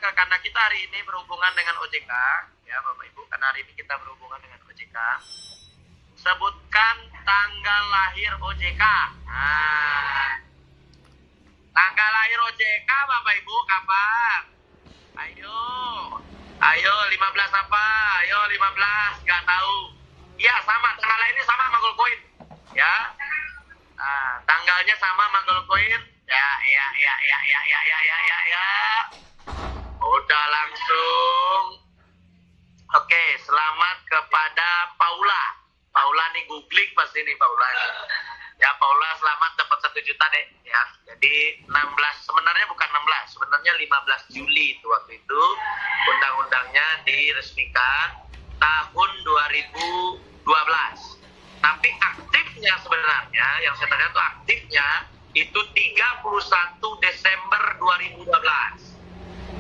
karena kita hari ini berhubungan dengan OJK, ya Bapak Ibu, karena hari ini kita berhubungan dengan OJK. Sebutkan tanggal lahir OJK. Nah, tanggal lahir OJK Bapak Ibu kapan? Ayo 15 apa? Ayo 15, nggak tahu. Iya sama, tanggal lahirnya sama sama Gold Coin. Ya, tanggalnya sama sama Gold Coin. Ya. Udah langsung. Oke, selamat kepada Paula. Paula nih googling pasti nih Paula. Ya Paula selamat dapat 1 juta deh. Ya, jadi 16 sebenarnya bukan 16, sebenarnya 15 Juli itu waktu itu undang-undangnya diresmikan tahun 2012. Tapi aktifnya sebenarnya yang saya tanya itu aktifnya itu 31 Desember 2012.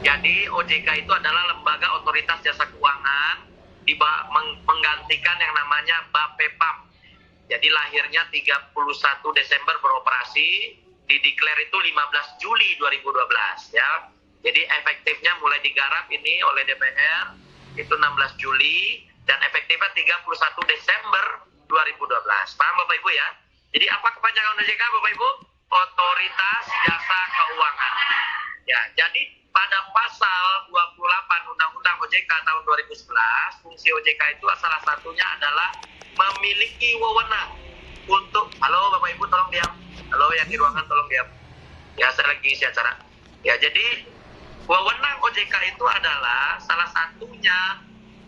Jadi OJK itu adalah lembaga otoritas jasa keuangan menggantikan yang namanya BAPEPAM. Jadi lahirnya 31 Desember beroperasi, dideklar itu 15 Juli 2012 ya. Jadi efektifnya mulai digarap ini oleh DPR itu 16 Juli dan efektifnya 31 Desember 2012. Paham Bapak Ibu ya? Jadi apa kepanjangan OJK Bapak Ibu? Otoritas Jasa Keuangan. Ya, jadi pada pasal 28 Undang-Undang OJK tahun 2011, fungsi OJK itu salah satunya adalah memiliki wewenang untuk, halo Bapak Ibu tolong diam, halo yang di ruangan tolong diam, ya saya lagi isi acara. Ya, jadi wewenang OJK itu adalah salah satunya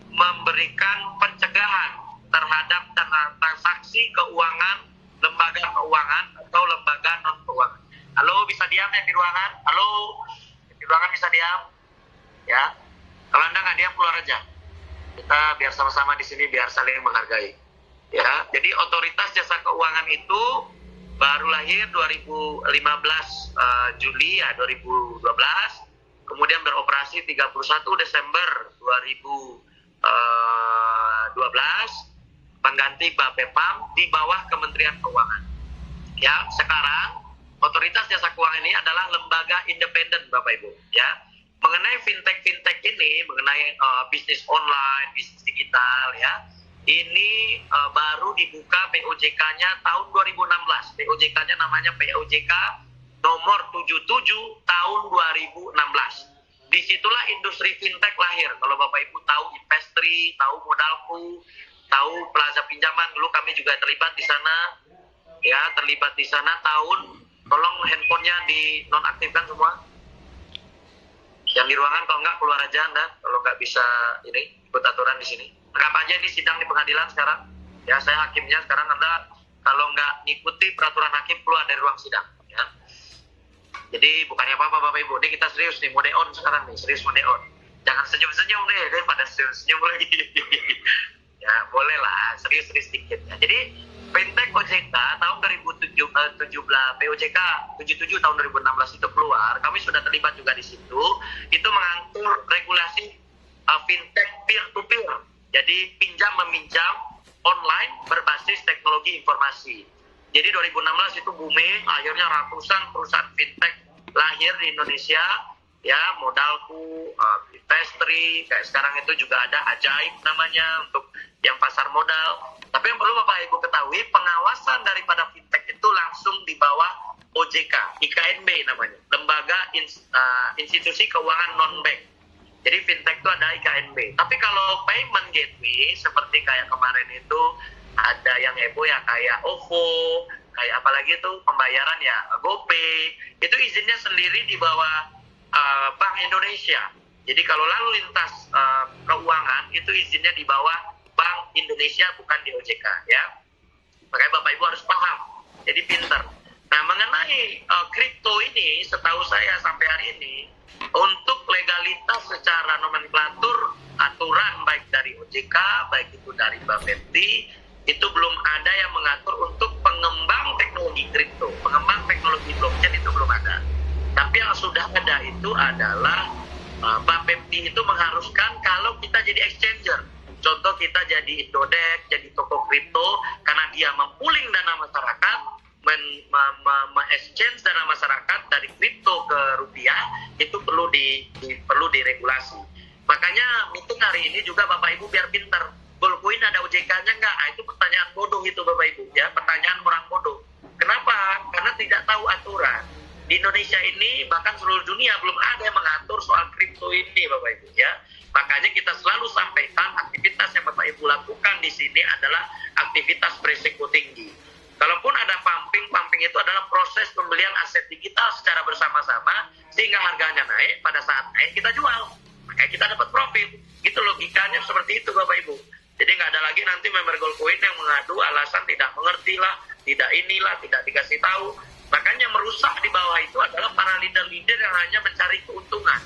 memberikan pencegahan terhadap transaksi keuangan, lembaga keuangan atau lembaga non keuangan. Halo bisa diam yang di ruangan, halo di ruangan bisa diam, ya. Kalau Anda nggak diam keluar aja. Kita biar sama-sama di sini biar saling menghargai. Ya, jadi otoritas jasa keuangan itu baru lahir 2015 Juli ya 2012, kemudian beroperasi 31 Desember 2012, pengganti BAPEPAM di bawah Kementerian Keuangan. Ya, sekarang otoritas jasa keuangan ini adalah lembaga independen Bapak Ibu. Ya, mengenai fintech ini, mengenai bisnis online, bisnis digital ya. Ini baru dibuka POJK-nya tahun 2016. POJK-nya namanya POJK nomor 77 tahun 2016. Disitulah industri fintech lahir. Kalau Bapak Ibu tahu Investri, tahu Modalku, tahu Plaza Pinjaman, dulu kami juga terlibat di sana. Ya, terlibat di sana tahun, tolong handphonenya dinonaktifkan semua. Yang di ruangan kalau nggak keluar aja Anda, kalau nggak bisa ini ikut aturan di sini. Anggap aja ini sidang di pengadilan sekarang. Ya, saya hakimnya sekarang. Anda kalau nggak ngikuti peraturan hakim keluar dari ruang sidang. Ya. Jadi bukannya apa-apa Bapak Ibu. Ini kita serius nih, mode on sekarang nih, serius mode on. Jangan senyum-senyum deh, daripada senyum lagi. Ya, boleh lah, serius-serius dikit. Ya. Jadi fintech OJK tahun 2017 POJK 77 tahun 2016 itu keluar. Kami sudah terlibat juga di situ. Itu mengatur regulasi fintech peer-to-peer. Jadi pinjam meminjam online berbasis teknologi informasi. Jadi 2016 itu booming, akhirnya ratusan perusahaan fintech lahir di Indonesia. Ya, Modalku, Investri, kayak sekarang itu juga ada Ajaib namanya untuk yang pasar modal. Tapi yang perlu Bapak Ibu ketahui, pengawasan daripada fintech itu langsung di bawah OJK, IKNB namanya, Lembaga Institusi Keuangan Non-Bank. Jadi fintech itu ada IKNB. Tapi kalau payment gateway, seperti kayak kemarin itu, ada yang heboh ya kayak OVO, kayak apalagi itu pembayaran ya GoPay, itu izinnya sendiri di bawah Bank Indonesia. Jadi kalau lalu lintas keuangan, itu izinnya di bawah Bank Indonesia, bukan di OJK ya. Makanya Bapak Ibu harus paham, jadi pinter. Nah, mengenai kripto ini, setahu saya sampai hari ini, untuk legalitas secara nomenklatur, aturan baik dari OJK, baik itu dari Bapepti, itu belum ada yang mengatur untuk pengembang teknologi kripto, pengembang teknologi blockchain itu belum ada. Tapi yang sudah ada itu adalah Bapepti itu mengharuskan kalau kita jadi exchanger. Contoh kita jadi Indodex, jadi toko kripto, karena dia mempuling dana masyarakat, exchange dana masyarakat dari kripto ke rupiah itu perlu diregulasi. Makanya meeting hari ini juga Bapak Ibu biar pinter. Goldcoin ada OJK-nya nggak? Itu pertanyaan bodoh itu Bapak Ibu ya, pertanyaan orang bodoh. Kenapa? Karena tidak tahu aturan. Di Indonesia ini bahkan seluruh dunia belum ada yang mengatur soal kripto ini Bapak Ibu ya. Makanya kita selalu sampaikan aktivitas yang Bapak Ibu lakukan di sini adalah aktivitas berisiko tinggi. Kalaupun ada pumping itu adalah proses pembelian aset digital secara bersama-sama sehingga harganya naik, pada saat naik kita jual. Makanya kita dapat profit. Gitu logikanya seperti itu Bapak Ibu. Jadi nggak ada lagi nanti member Goldcoin yang mengadu alasan tidak mengerti lah, tidak inilah, tidak dikasih tahu. Makanya merusak di bawah itu adalah para leader-leader yang hanya mencari keuntungan.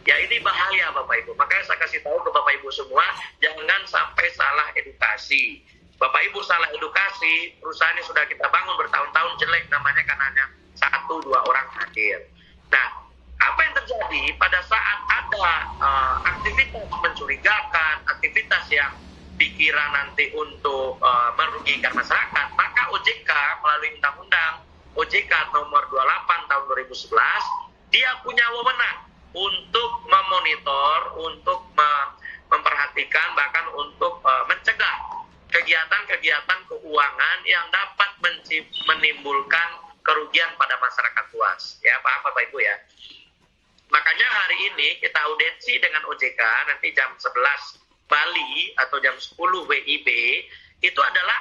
Ya ini bahaya Bapak Ibu. Makanya saya kasih tahu ke Bapak Ibu semua, jangan sampai salah edukasi. Bapak Ibu salah edukasi, perusahaan yang sudah kita bangun bertahun-tahun jelek namanya karena hanya 1-2 orang hadir. Nah, apa yang terjadi pada saat ada aktivitas mencurigakan, aktivitas yang dikira nanti untuk merugikan masyarakat, maka OJK melalui Undang-Undang OJK nomor 28 tahun 2011, dia punya wewenang untuk memonitor, untuk memperhatikan, bahkan untuk mencegah kegiatan-kegiatan keuangan yang dapat menimbulkan kerugian pada masyarakat luas. Ya, paham Bapak Ibu ya? Makanya hari ini kita audiensi dengan OJK nanti jam 11 Bali atau jam 10 WIB, itu adalah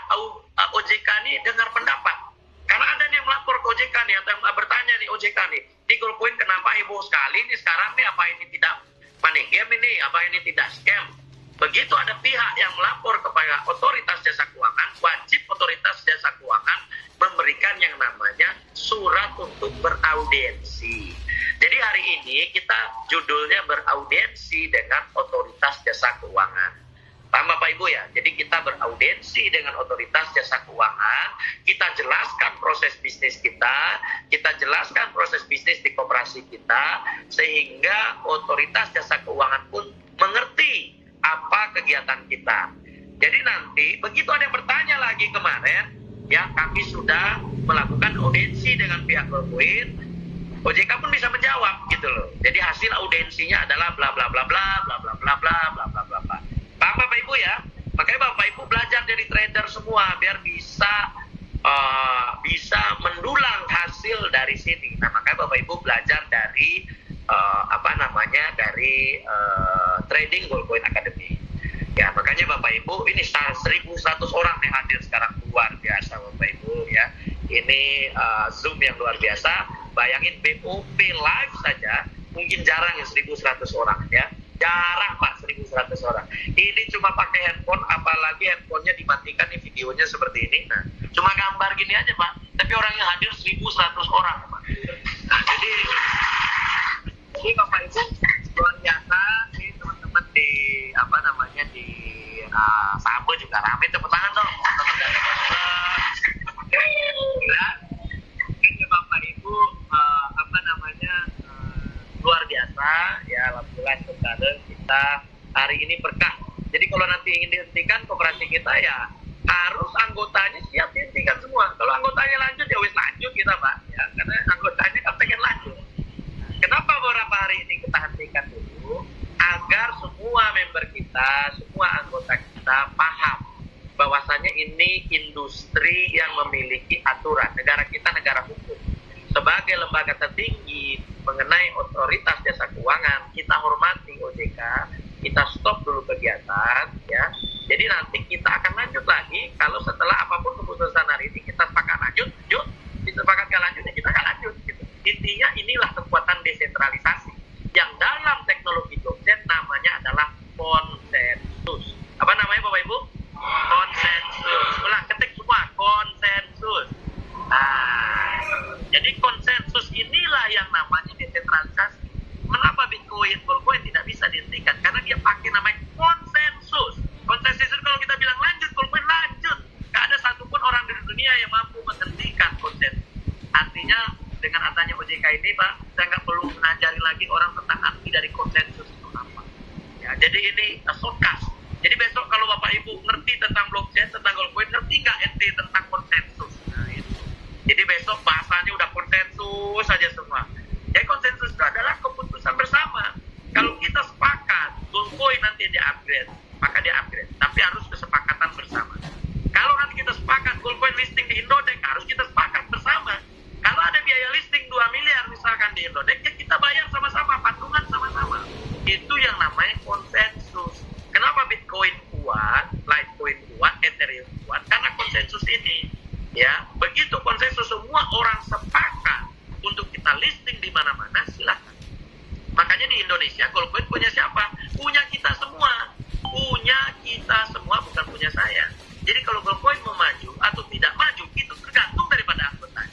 OJK ini dengar pendapat. Karena ada yang melapor ke OJK nih, atau yang bertanya nih OJK nih, di Goldcoin kenapa heboh sekali nih sekarang nih, apa ini tidak money game ini, apa ini tidak scam. Begitu ada pihak yang melapor kepada otoritas jasa keuangan, wajib otoritas jasa keuangan memberikan yang namanya surat untuk beraudiensi. Jadi hari ini kita judulnya beraudiensi dengan otoritas jasa keuangan. Paham Bapak Ibu ya? Jadi kita beraudiensi dengan otoritas jasa keuangan, kita jelaskan proses bisnis kita jelaskan proses bisnis di koperasi kita, sehingga otoritas jasa keuangan pun mengerti apa kegiatan kita. Jadi nanti begitu ada yang bertanya lagi kemarin, ya kami sudah melakukan audiensi dengan pihak Goldcoin, OJK pun bisa menjawab gitu loh. Jadi hasil audiensinya adalah bla bla bla bla bla bla bla bla bla bla bla bla. Paham Bapak Ibu ya? Makanya Bapak Ibu belajar dari trader semua biar bisa mendulang hasil dari sini. Nah makanya Bapak Ibu belajar dari Trading Goldcoin Academy. Ya makanya Bapak Ibu ini 1.100 orang yang hadir sekarang, luar biasa Bapak Ibu ya. Ini Zoom yang luar biasa. Bayangin BOP live saja mungkin jarang ya 1.100 orang ya. Jarang Pak 1.100 orang. Ini cuma pakai handphone, apalagi handphonenya dimatikan nih videonya seperti ini. Nah, cuma gambar gini aja Pak. Tapi orang yang hadir 1.100 orang Pak. Nah, jadi Bapak Ibu luar biasa. Ini teman-teman di Sabo juga rame, tepuk tangan dong. Kayaknya Bapak Ibu luar biasa ya, alhamdulillah sekarang kita hari ini berkah. Jadi kalau nanti ingin dihentikan koperasi kita ya harus anggotanya siap dihentikan semua. Kalau anggotanya lanjut ya wis lanjut kita Pak ya, karena anggotanya kan pengen lanjut. Kenapa beberapa hari ini kita hentikan dulu? Agar semua member kita, semua anggota kita paham bahwasanya ini industri yang memiliki aturan. Negara kita negara hukum. Sebagai lembaga tertinggi mengenai otoritas jasa keuangan, kita hormati OJK, kita stop dulu kegiatan ya. Jadi nanti kita akan lanjut lagi kalau setelah apapun keputusan hari ini kita sepakat lanjut, kita sepakat gak lanjut ya kita akan lanjut gitu. Intinya inilah kekuatan desentralisasi yang dalam teknologi blockchain namanya adalah konsensus. Apa namanya Bapak Ibu? Konsensus. Ulang, ketik semua, konsensus. Nah, jadi konsensus inilah yang namanya desentralisasi. Kenapa Bitcoin, Goldcoin tidak bisa dihentikan? Karena dia pakai namanya konsensus. Konsensus itu kalau kita bilang lanjut, Goldcoin lanjut. Gak ada satupun orang di dunia yang mampu menghentikan konsensus. Artinya dengan adanya OJK ini Pak, saya nggak perlu mengajari lagi orang tentang arti dari konsensus itu apa. Ya, jadi ini shortcut. Jadi besok kalau Bapak Ibu ngerti tentang blockchain, tentang Goldcoin, ngerti nggak ente tentang konsensus? Nah, itu. Jadi besok bahasanya udah konsensus saja semua. Jadi konsensus itu adalah keputusan bersama. Kalau kita sepakat, goal nanti di-upgrade, maka di-upgrade. Tapi harus kesepakatan bersama. Kalau nanti kita sepakat goal listing di Indodex, harus kita sepakat bersama. Kalau ada biaya listing 2 miliar misalkan di Indodex, ya kita bayar sama-sama, patungan sama-sama. Itu yang namanya konsensus. Kenapa Bitcoin kuat, Litecoin kuat, Ethereum kuat? Karena konsensus ini. Ya, begitu konsensus semua orang sepakat untuk kita listing di mana-mana, silakan. Makanya di Indonesia Goldcoin punya siapa? Punya kita semua. Punya kita semua, bukan punya saya. Jadi kalau Goldcoin mau maju atau tidak maju, itu tergantung daripada anggota.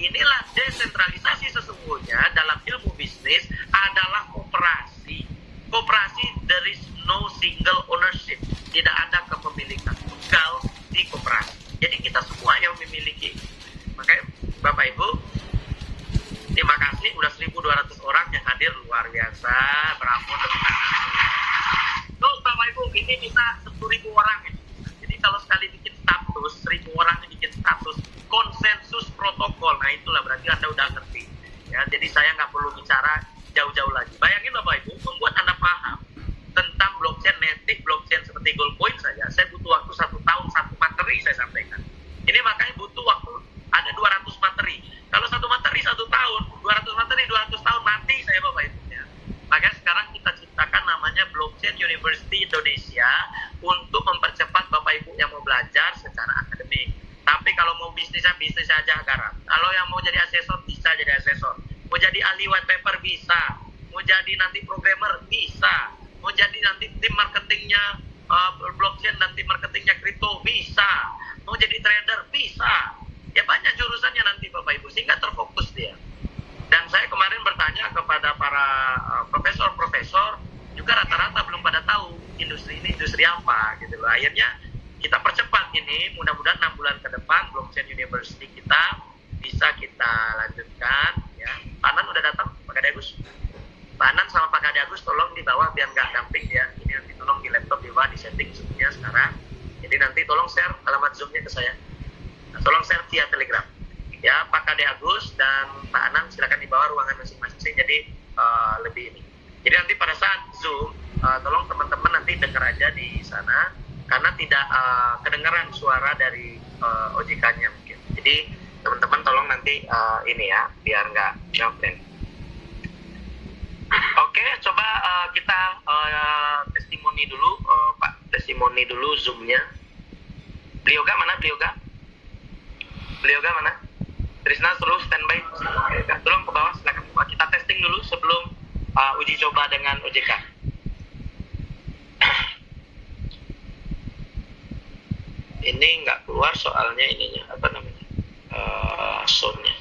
Inilah desentralisasi sesungguhnya dalam ilmu bisnis adalah koperasi. Koperasi, there is no single ownership. Tidak ada kepemilikan tunggal di koperasi. Jadi kita semua yang memiliki. Makanya Bapak Ibu, terima kasih udah 1.200 orang yang hadir, luar biasa. Bravo. Terus Bapak Ibu, ini kita 10.000 orang ini. Jadi kalau sekali bikin status, 1.000 orang bikin status konsensus protokol. Nah itulah berarti Anda udah ngerti. Ya, jadi saya nggak perlu bicara jauh-jauh lagi. Bayangin Bapak Ibu, membuat Anda paham tentang blockchain, native blockchain seperti Goldcoin saja, saya butuh waktu 1 tahun, 1 materi saya sampaikan. Ini makanya butuh waktu ada 200 materi. Kalau 1 materi 1 tahun, 200 materi 200 tahun, mati saya Bapak Ibu. Ya. Makanya sekarang kita ciptakan namanya Blockchain University Indonesia untuk mempercepat Bapak Ibu yang mau belajar secara akademik. Tapi kalau mau bisnisnya, bisnis aja garap. Kalau yang mau jadi asesor, bisa jadi asesor. Mau jadi ahli white paper, bisa. Mau jadi nanti programmer, bisa. Mau jadi nanti tim marketingnya blockchain dan tim marketingnya kripto, bisa. Mau jadi trader, bisa. Ya banyak jurusannya nanti Bapak Ibu, sehingga terfokus dia. Dan saya kemarin bertanya kepada para profesor-profesor, juga rata-rata belum pada tahu industri ini industri apa gitu loh. Akhirnya kita percepat ini, mudah-mudahan 6 bulan ke depan Blockchain University kita bisa kita lanjutkan. Ya. Pak Anan udah datang, Pak Kade Agus. Pak Anan sama Pak Kade Agus tolong di bawah biar nggak dumping ya. Ini nanti tolong di laptop di bawah, di setting zoom-nya sekarang. Jadi nanti tolong share alamat zoom-nya ke saya. Nah, tolong share via Telegram. Ya, Pak Kade Agus dan Pak Anang silakan di bawah ruangan masing-masing. Jadi lebih ini. Jadi nanti pada saat zoom, tolong teman-teman nanti dengar aja di sana karena tidak kedengaran suara dari OJK-nya mungkin. Jadi teman-teman tolong nanti ini ya, biar nggak jawab. Oke, coba kita testimoni dulu, Pak. Testimoni dulu zoom-nya. Beliau mana? Beliau mana? Trisna terus standby. Tolong ke bawah, silakan. Kita testing dulu sebelum uji coba dengan OJK. Ini nggak keluar soalnya ininya, apa namanya, sound-nya.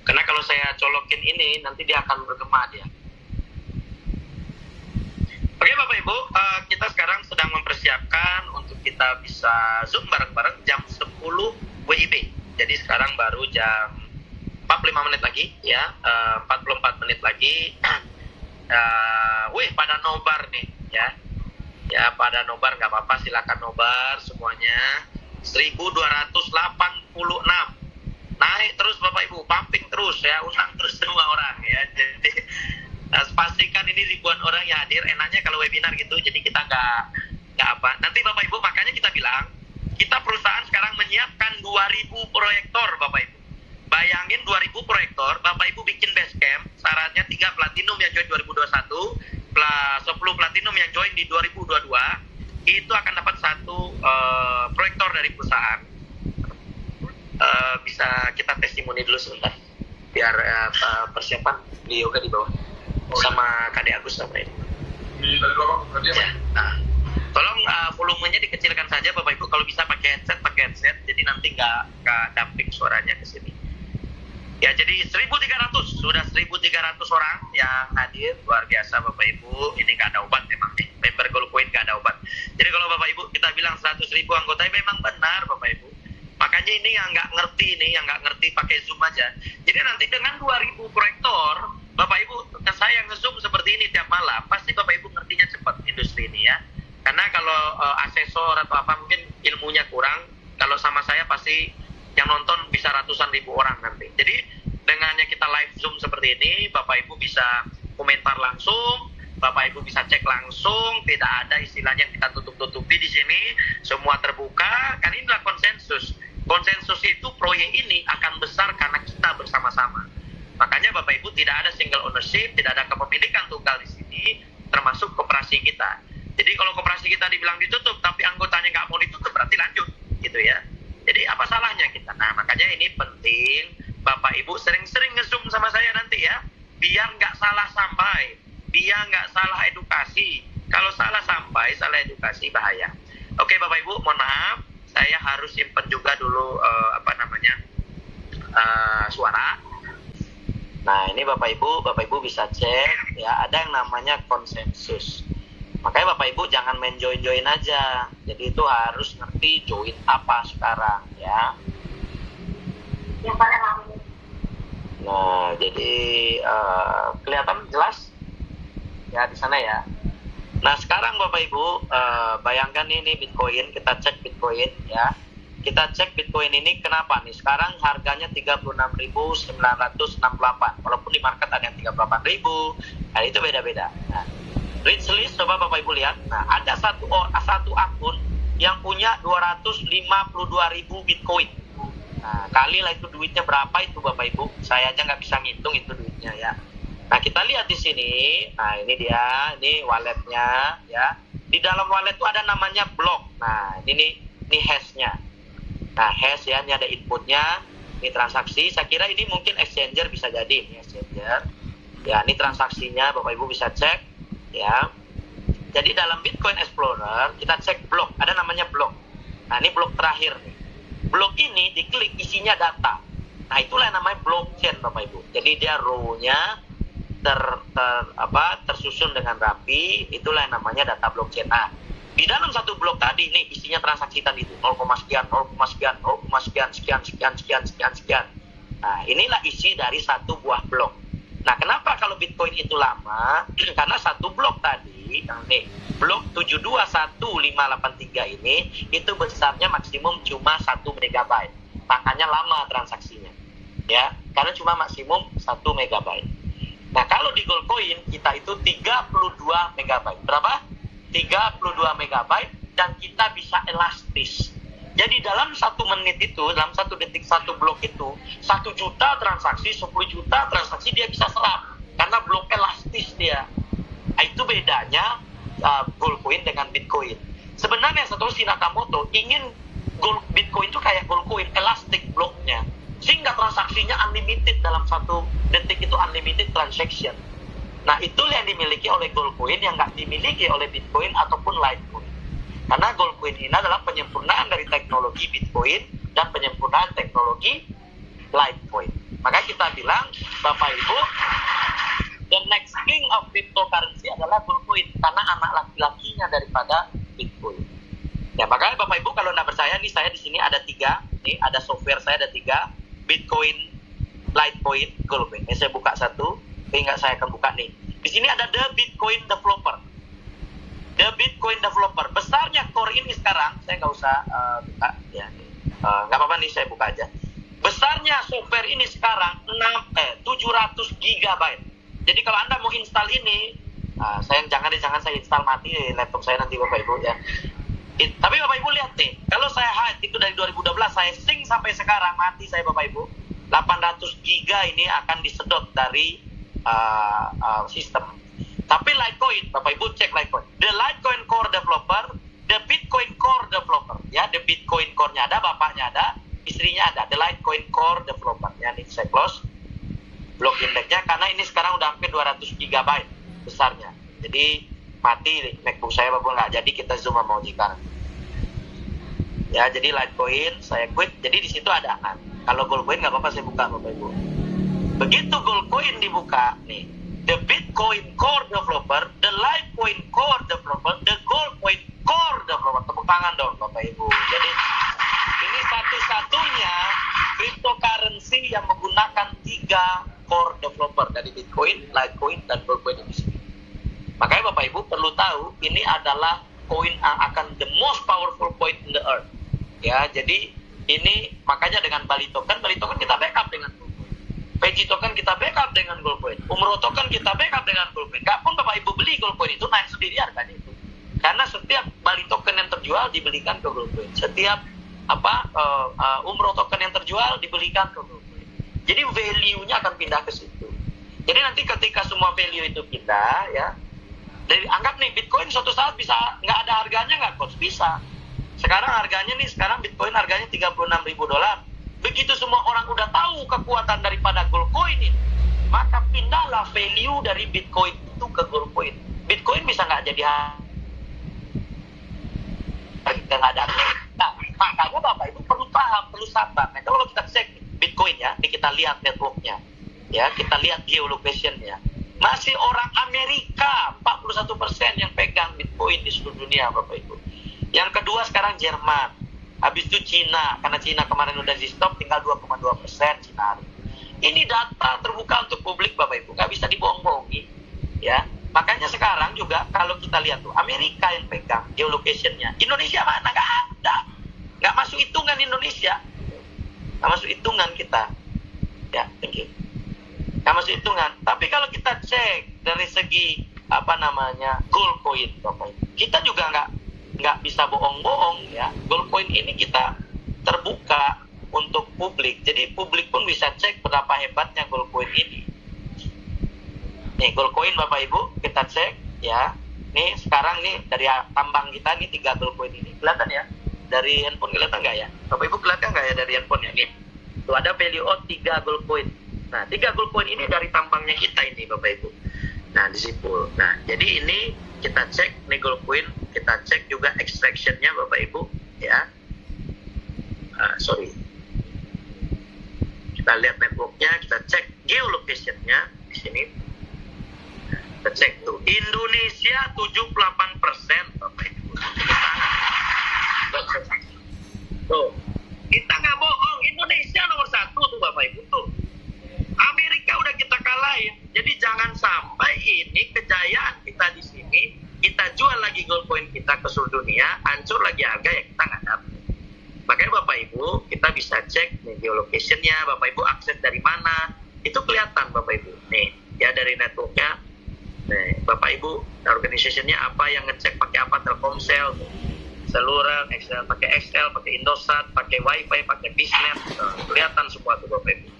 Karena kalau saya colokin ini, nanti dia akan bergema dia. Oke Bapak Ibu, kita sekarang sedang mempersiapkan untuk kita bisa Zoom bareng-bareng jam 10 WIB. Jadi sekarang baru jam 45 menit lagi, ya, 44 menit lagi. Wih, pada nobar nih, ya. Ya, pada nobar, nggak apa-apa, silakan nobar semuanya. 1286. Naik terus Bapak Ibu, pumping terus ya, undang terus semua orang ya. Jadi pastikan ini ribuan orang yang hadir. Enaknya kalau webinar gitu, jadi kita nggak apa. Nanti Bapak Ibu, makanya kita bilang kita perusahaan sekarang menyiapkan 2.000 proyektor Bapak Ibu. Bayangin 2.000 proyektor, Bapak Ibu bikin base camp, syaratnya 3 platinum yang join 2021, 10 platinum yang join di 2022, itu akan dapat 1 proyektor dari perusahaan. Bisa kita testimoni dulu sebentar biar persiapan di yoga di bawah sama Kade Agus sama ini. Ya, nah, tolong volumenya dikecilkan saja Bapak Ibu, kalau bisa pakai headset jadi nanti nggak dumping suaranya ke sini. Ya, jadi 1.300 sudah 1.300 orang yang hadir, luar biasa Bapak Ibu. Ini nggak ada obat memang nih, member Goldcoin nggak ada obat. Jadi kalau Bapak Ibu kita bilang 100.000 anggota, memang benar Bapak Ibu. Makanya ini yang nggak ngerti pakai Zoom aja. Jadi nanti dengan 2.000 proyektor, Bapak Ibu, saya nge-Zoom seperti ini tiap malam, pasti Bapak Ibu ngertinya cepat industri ini ya. Karena kalau asesor atau apa mungkin ilmunya kurang, kalau sama saya pasti Yang nonton bisa ratusan ribu orang nanti. Jadi dengannya kita live Zoom seperti ini, Bapak Ibu bisa komentar langsung, Bapak Ibu bisa cek langsung, tidak ada istilahnya kita tutup-tutupi di sini, semua terbuka. Kan inilah konsensus. Konsensus itu proyek ini akan besar karena kita bersama-sama. Makanya Bapak Ibu tidak ada single ownership, tidak ada kepemilikan tunggal di sini, termasuk koperasi kita. Jadi kalau koperasi kita dibilang ditutup, tapi anggotanya nggak mau ditutup, berarti lanjut, gitu ya. Jadi apa salahnya kita? Nah, makanya ini penting, Bapak Ibu sering-sering nge-zoom sama saya nanti ya, biar nggak salah sampai, biar nggak salah edukasi. Kalau salah sampai, salah edukasi, bahaya. Oke Bapak Ibu, mohon maaf, saya harus simpen juga dulu suara. Nah ini Bapak Ibu bisa cek ya, ada yang namanya konsensus. Makanya Bapak Ibu jangan main join-join aja. Jadi itu harus ngerti join apa sekarang ya. Nah jadi kelihatan jelas ya di sana ya. Nah sekarang Bapak Ibu bayangkan ini Bitcoin, kita cek Bitcoin ya. Kita cek Bitcoin ini kenapa nih sekarang harganya 36.968, walaupun di market ada yang 38.000, nah itu beda-beda. Nah, Richlist coba Bapak Ibu lihat. Nah, ada satu akun yang punya 252.000 Bitcoin. Nah, kali lah itu duitnya berapa itu Bapak Ibu? Saya aja nggak bisa ngitung itu duitnya ya. Nah, kita lihat di sini. Nah, ini dia, ini walletnya ya. Di dalam wallet itu ada namanya blok. Nah, ini hashnya. Nah, hash ya, ini ada inputnya, ini transaksi. Saya kira ini mungkin exchanger bisa jadi, ini exchanger. Ya, ini transaksinya, Bapak Ibu bisa cek, ya. Jadi dalam Bitcoin Explorer kita cek blok, ada namanya blok. Nah, ini blok terakhir nih. Blok ini diklik isinya data. Nah, itulah yang namanya blockchain, Bapak Ibu. Jadi dia row-nya tersusun dengan rapi, itulah yang namanya data blockchain. Nah, di dalam satu blok tadi nih isinya transaksi tadi itu 0, sekian, sekian. Nah, inilah isi dari satu buah blok. Nah, kenapa kalau Bitcoin itu lama? Karena satu blok tadi, yang nih, blok 721583 ini itu besarnya maksimum cuma 1 megabyte. Makanya lama transaksinya. Ya, karena cuma maksimum 1 megabyte. Nah, kalau di Goldcoin kita itu 32 megabyte. Berapa? 32 megabyte dan kita bisa elastis. Jadi dalam 1 menit itu, dalam 1 detik 1 blok itu, 1 juta transaksi, 10 juta transaksi dia bisa serap. Karena blok elastis dia. Nah, itu bedanya Goldcoin dengan Bitcoin. Sebenarnya Satoshi Nakamoto ingin Bitcoin itu kayak Goldcoin, elastik bloknya. Sehingga transaksinya unlimited dalam 1 detik itu unlimited transaction. Nah, itulah yang dimiliki oleh Goldcoin yang nggak dimiliki oleh Bitcoin ataupun Litecoin. Karena Goldcoin ini adalah penyempurnaan dari teknologi Bitcoin dan penyempurnaan teknologi Litecoin. Maka kita bilang, Bapak Ibu, the next king of cryptocurrency adalah Goldcoin. Karena anak laki-lakinya daripada Bitcoin. Ya, makanya Bapak Ibu kalau nggak percaya, nih saya di sini ada 3. Nih, ada software saya ada 3. Bitcoin, Litecoin, Goldcoin. Ini saya buka satu. Nggak saya akan buka nih. Di sini ada The Bitcoin Developer. The Bitcoin Developer. Besarnya core ini sekarang, saya nggak usah buka ya. Nggak apa-apa nih, saya buka aja. Besarnya software ini sekarang 700 GB. Jadi kalau Anda mau install ini, jangan saya install mati laptop saya nanti Bapak Ibu ya. Tapi Bapak Ibu lihat nih, kalau saya hide itu dari 2012, saya sync sampai sekarang mati saya Bapak Ibu. 800 GB ini akan disedot dari sistem. Tapi Litecoin, Bapak Ibu cek Litecoin. The Litecoin Core Developer, the Bitcoin Core Developer. Ya, the Bitcoin Core-nya ada, bapaknya ada, istrinya ada. The Litecoin Core Developer. Ya, ini saya close blok indexnya karena ini sekarang udah hampir 200 GB besarnya. Jadi mati MacBook saya Bapak nggak jadi kita zoom sama Ojika. Ya, jadi Litecoin saya quit. Jadi di situ ada kan. Kalau Goldcoin nggak apa-apa saya buka Bapak Ibu. Begitu Goldcoin dibuka nih, the Bitcoin Core Developer, the Litecoin Core Developer, the Goldcoin Core Developer. Tepuk tangan dong Bapak Ibu. Jadi ini satu-satunya cryptocurrency yang menggunakan 3 core developer dari Bitcoin, Litecoin, dan Goldcoin di sini. Makanya Bapak Ibu perlu tahu ini adalah koin akan the most powerful coin in the earth. Ya, jadi Ini makanya dengan Bali Token kita backup dengan Goldcoin. PG Token kita backup dengan Goldcoin. Umroh Token kita backup dengan Goldcoin. Gak pun Bapak Ibu beli Goldcoin itu naik sendiri harganya itu. Karena setiap Bali Token yang terjual dibelikan ke Goldcoin. Setiap Umroh Token yang terjual dibelikan ke Goldcoin. Jadi value-nya akan pindah ke situ. Jadi nanti ketika semua value itu pindah, ya, dari anggap nih Bitcoin suatu saat bisa nggak ada harganya nggak, Coach? Bisa. Sekarang Bitcoin harganya $36.000. Begitu semua orang udah tahu kekuatan daripada Goldcoin ini, maka pindahlah value dari Bitcoin itu ke Goldcoin. Bitcoin bisa nggak jadi harga nggak ada. Nah, makanya Bapak Ibu perlu paham, perlu sabar. Nah, kalau kita cek Bitcoin ya, ini kita lihat networknya, ya, kita lihat geolocation-nya. Masih orang Amerika 41% yang pegang Bitcoin di seluruh dunia, Bapak Ibu. Yang kedua sekarang Jerman. Habis itu Cina, karena Cina kemarin udah di stop, tinggal 2,2% Cina. Ini data terbuka untuk publik, Bapak Ibu, nggak bisa dibohong-bohongi, ya. Makanya sekarang juga kalau kita lihat tuh, Amerika yang pegang geolocation-nya, Indonesia mana? Nggak ada, nggak masuk hitungan Indonesia, nggak masuk hitungan kita, ya, thank you. Nggak masuk hitungan. Tapi kalau kita cek dari segi Goldcoin, Bapak Ibu, kita juga nggak bisa bohong-bohong, ya. Goldcoin ini kita terbuka untuk publik, jadi publik pun bisa cek berapa hebatnya Goldcoin ini. Nih Goldcoin Bapak Ibu kita cek, ya. Nih sekarang nih dari tambang kita nih 3 Goldcoin ini kelihatan ya, dari handphone kelihatan nggak ya Bapak Ibu, kelihatan nggak ya dari handphone ya? Nih tuh ada value 3 Goldcoin. Nah 3 Goldcoin ini dari tambangnya kita ini Bapak Ibu. Nah disipul. Nah jadi ini kita cek nih Goldcoin, kita cek juga extraction-nya Bapak Ibu, ya. Kita lihat networknya, kita cek geolocation-nya di sini. Kita cek tuh Indonesia 78% Bapak Ibu. Tuh kita nggak bohong, Indonesia nomor 1 tuh Bapak Ibu tuh. Amerika udah kita kalahin. Jadi jangan sampai ini kejayaan kita di sini kita jual lagi Goldcoin kita ke seluruh dunia, hancur lagi harga yang kita nggak dapat. Makanya Bapak Ibu kita bisa cek nih geolocation-nya, Bapak Ibu akses dari mana, itu kelihatan Bapak Ibu. Nih ya dari networknya. Nih Bapak Ibu organisasinya apa yang ngecek pakai apa, Telkomsel, seluruh Excel, pakai Excel, pakai Indosat, pakai WiFi, pakai Bisnet, kelihatan semua tuh Bapak Ibu.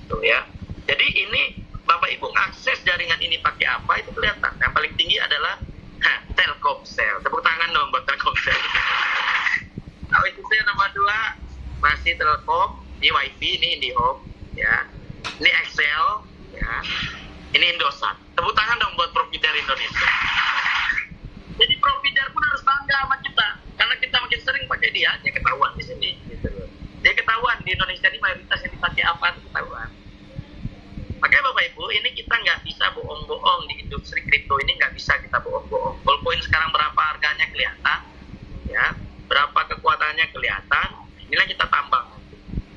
Tuh ya. Jadi ini Bapak Ibu akses jaringan ini pakai apa itu kelihatan. Yang paling tinggi adalah Telkomsel. Tepuk tangan dong buat Telkomsel. Nah, itu saya nomor 2 masih Telkom, ini WiFi, ini IndiHome, ya. Ini Excel, ya. Ini Indosat. Tepuk tangan dong buat provider Indonesia. Jadi provider pun harus bangga sama kita, karena kita makin sering pakai dia ketahuan di sini, gitu loh. Dia ketahuan di Indonesia ini mayoritas yang dipakai apa itu ketahuan. Makanya Bapak Ibu, ini kita nggak bisa bohong-bohong di industri kripto ini, nggak bisa kita bohong-bohong. Goldcoin sekarang berapa harganya kelihatan, ya, berapa kekuatannya kelihatan. Inilah kita tambang.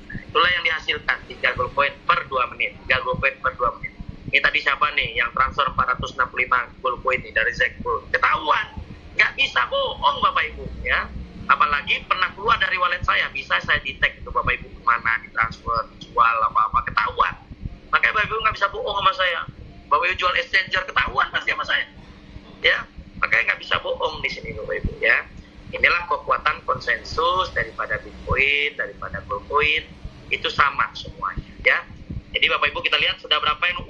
Nah, itulah yang dihasilkan 3 Goldcoin per 2 menit, 3 Goldcoin per 2 menit. Ini tadi siapa nih yang transfer 465 Goldcoin nih dari Zekpool, ketahuan. Nggak bisa bohong Bapak Ibu, ya. Apalagi pernah keluar dari wallet saya, bisa saya detect itu Bapak Ibu kemana ditransfer, dijual apa-apa, ketahuan. Makanya Bapak Ibu nggak bisa bohong sama saya. Bapak Ibu jual exchanger, ketahuan pasti sama saya, ya. Makanya nggak bisa bohong di sini Bapak Ibu, ya. Inilah kekuatan konsensus daripada Bitcoin, daripada Goldcoin, itu sama semuanya, ya. Jadi Bapak Ibu kita lihat sudah berapa yang,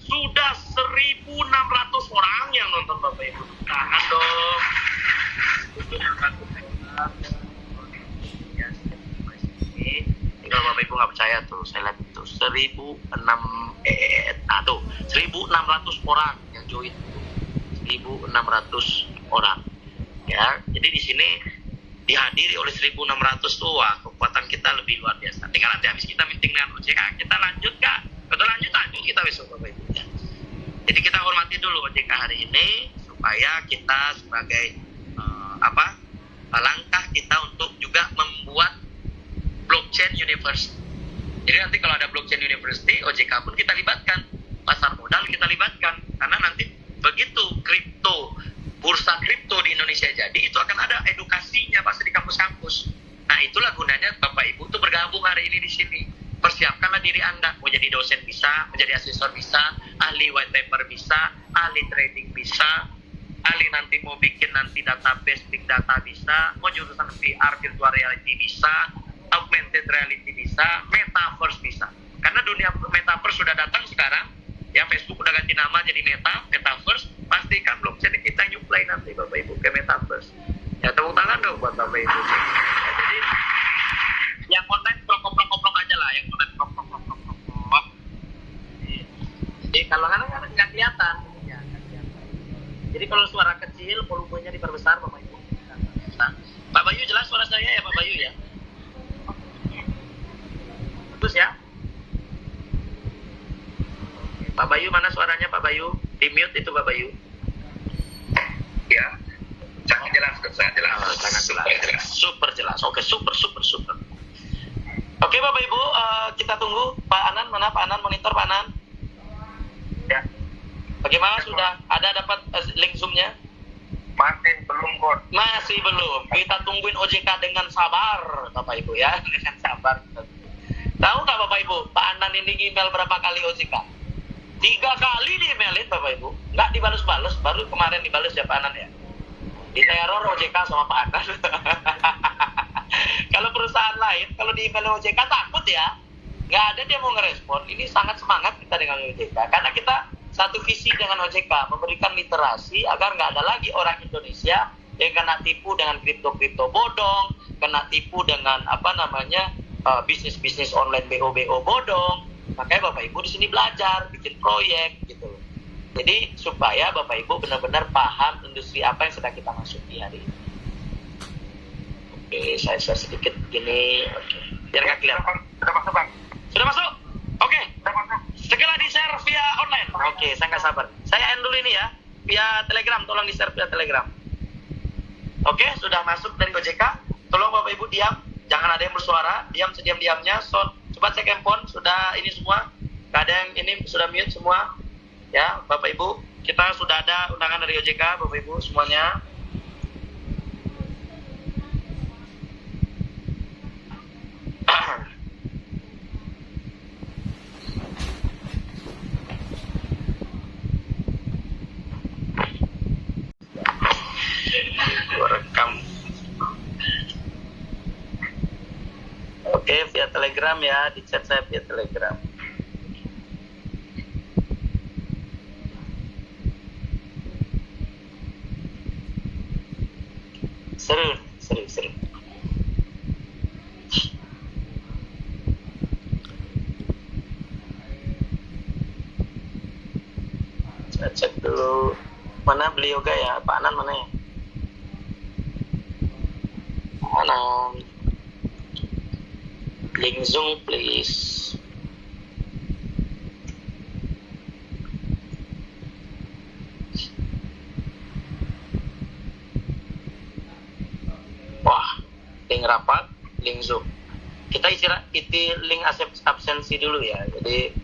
sudah 1.600 orang yang nonton Bapak Ibu. Tahan dong. Kalau Bapak Ibu nggak percaya tuh, saya lihat itu 1.600 orang yang join, 1.600 orang, ya. Jadi di sini dihadiri oleh 1.600 tuh, wah, kekuatan kita lebih luar biasa. Tinggal nanti habis kita meeting dengan OJK, kita lanjut kak, betul lanjut kita besok Bapak Ibu. Jadi kita hormati dulu OJK hari ini supaya kita sebagai langkah kita untuk juga membuat blockchain university. Jadi nanti kalau ada blockchain university, OJK pun kita libatkan, pasar modal kita libatkan, karena nanti begitu kripto, bursa kripto di Indonesia jadi, itu akan ada edukasinya pasti di kampus-kampus. Nah itulah gunanya Bapak Ibu menjadi dosen bisa, menjadi asesor bisa, ahli white paper bisa, ahli trading bisa, ahli nanti mau bikin nanti database big data bisa, mau jurusan VR virtual reality bisa, augmented reality bisa, metaverse bisa. Karena dunia metaverse sudah datang sekarang, ya Facebook udah ganti nama jadi metaverse, pastikan blockchain kita nyuplai nanti Bapak Ibu ke metaverse. Ya tepuk tangan dong buat Bapak Ibu. Ya, jadi yang online prok-prok aja lah, yang online prok. Jadi kalau kadang-kadang nggak kelihatan, ya nggak kelihatan. Jadi kalau suara kecil, volumenya diperbesar Bapak Ibu. Nah, Pak Bayu jelas suara saya ya Pak Bayu ya? Bagus ya? Pak Bayu mana suaranya Pak Bayu? Di mute itu Pak Bayu. Ya, sangat jelas, sangat jelas. Sangat jelas. Super jelas. Oke, super. Oke Bapak Ibu, kita tunggu Pak Anan, mana Pak Anan, monitor Pak Anan. Ya. Bagaimana sudah ada dapat link Zoom-nya? Masih belum, Bos. Masih belum. Kita tungguin OJK dengan sabar Bapak Ibu ya, dengan sabar. Tahu nggak Bapak Ibu, Pak Anan ini email berapa kali OJK? 3 kali di emailin Bapak Ibu, nggak dibalas-balas, baru kemarin dibalas ya Pak Anan ya. Diteror OJK sama Pak Anan. Kalau perusahaan lain, kalau di email OJK takut ya, nggak ada dia mau ngerespon. Ini sangat semangat kita dengan OJK, karena kita satu visi dengan OJK, memberikan literasi agar nggak ada lagi orang Indonesia yang kena tipu dengan kripto bodong, kena tipu dengan bisnis online BO bodong. Makanya Bapak Ibu di sini belajar, bikin proyek gitu loh. Jadi supaya Bapak Ibu benar-benar paham industri apa yang sedang kita masuki hari ini. Oke, saya share sedikit gini. Oke, biar nggak kelihatan. Sudah masuk, Bang. Sudah masuk? Oke. Sudah masuk. Segera di-share via online. Oke, saya nggak sabar. Saya end dulu ini ya, via Telegram. Tolong di-share via Telegram. Oke, sudah masuk dari OJK. Tolong Bapak Ibu diam, jangan ada yang bersuara. Diam sediam-diamnya. Coba cek handphone, sudah ini semua. Gak ada yang ini sudah mute semua. Ya, Bapak Ibu, kita sudah ada undangan dari OJK, Bapak Ibu semuanya. Rekam. Oke, via Telegram ya, di chat saya via Telegram. Seru. Saya cek dulu mana beliau ya, Pak Anan mana ya? Anan, link Zoom please. Wah, link rapat, link Zoom. Kita isi link absensi dulu ya. Jadi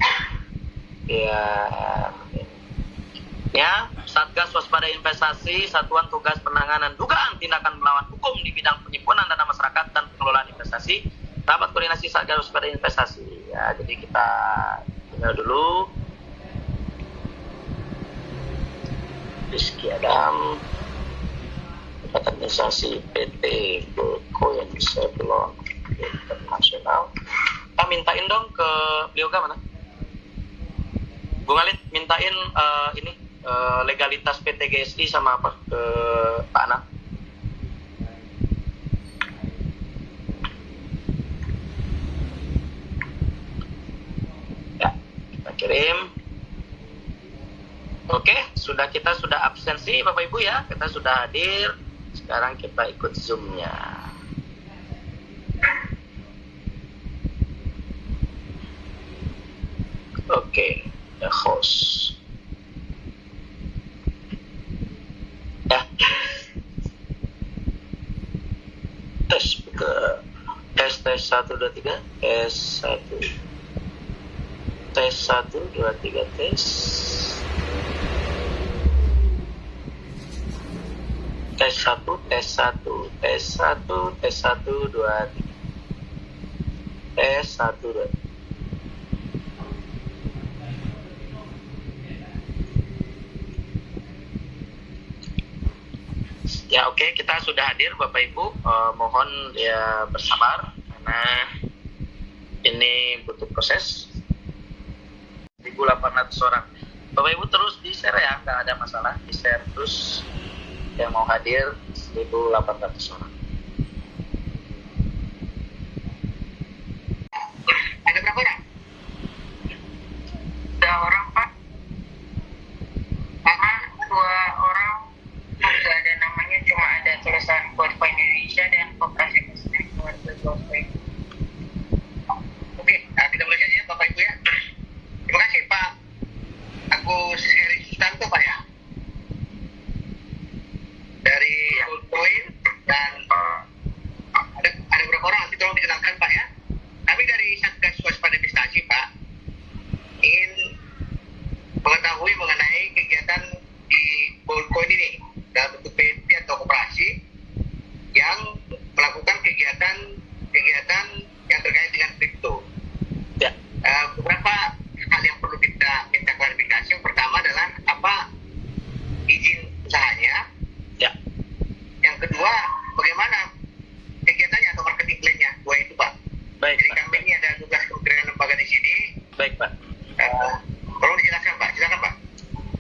ya, Satgas Waspada Investasi, Satuan Tugas Penanganan Dugaan Tindakan Melawan Hukum di bidang penyimpanan dana masyarakat dan pengelolaan investasi, rapat koordinasi Satgas Waspada Investasi. Ya, jadi kita tinggal dulu. Rizky Adam, organisasi PT Coin Sebelum Internasional. Kita mintain dong ke beliau mana? Bung Alit mintain legalitas PT GSI sama apa ke Pak Anak. Ya, kita kirim. Oke, kita sudah absensi Bapak Ibu ya, kita sudah hadir. Sekarang kita ikut Zoom-nya. Oke, the host. Ya. Tes ke tes 1 2 3 tes 1 2 3 tes. Tes 1 2 3 tes 1 2 Ya oke, kita sudah hadir Bapak Ibu. Mohon ya bersabar karena ini butuh proses. 1.800 orang. Bapak Ibu terus di-share ya, nggak ada masalah. Di-share terus yang mau hadir 1.800 orang. Ada berapa orang? Ada orang Pak. Karena 2 orang nggak ada namanya, cuma ada tulisan Golkar Indonesia dan Koperasi Konsumen Keluarga Golkar. Oke, kita mulai saja Bapak Ibu ya. Terima kasih Pak Agus Heri Sustanto Pak ya. Dari Goldcoin dan ada berapa orang nanti tolong dikenalkan Pak ya. Kami dari Satgas Waspada Investasi Pak ingin mengetahui mengenai kegiatan di Goldcoin ini dalam bentuk PT atau koperasi yang melakukan kegiatan yang terkait dengan kripto. Ya. Beberapa hal yang perlu kita minta klarifikasi. Yang pertama adalah apa izin usahanya. Ya. Yang kedua, bagaimana kegiatannya atau marketing plan-nya. 2 itu Pak. Baik, Jadi Pak. kami ini ada tugas kementerian lembaga di sini. Baik, Pak. Tolong dijelaskan Pak. Silakan Pak.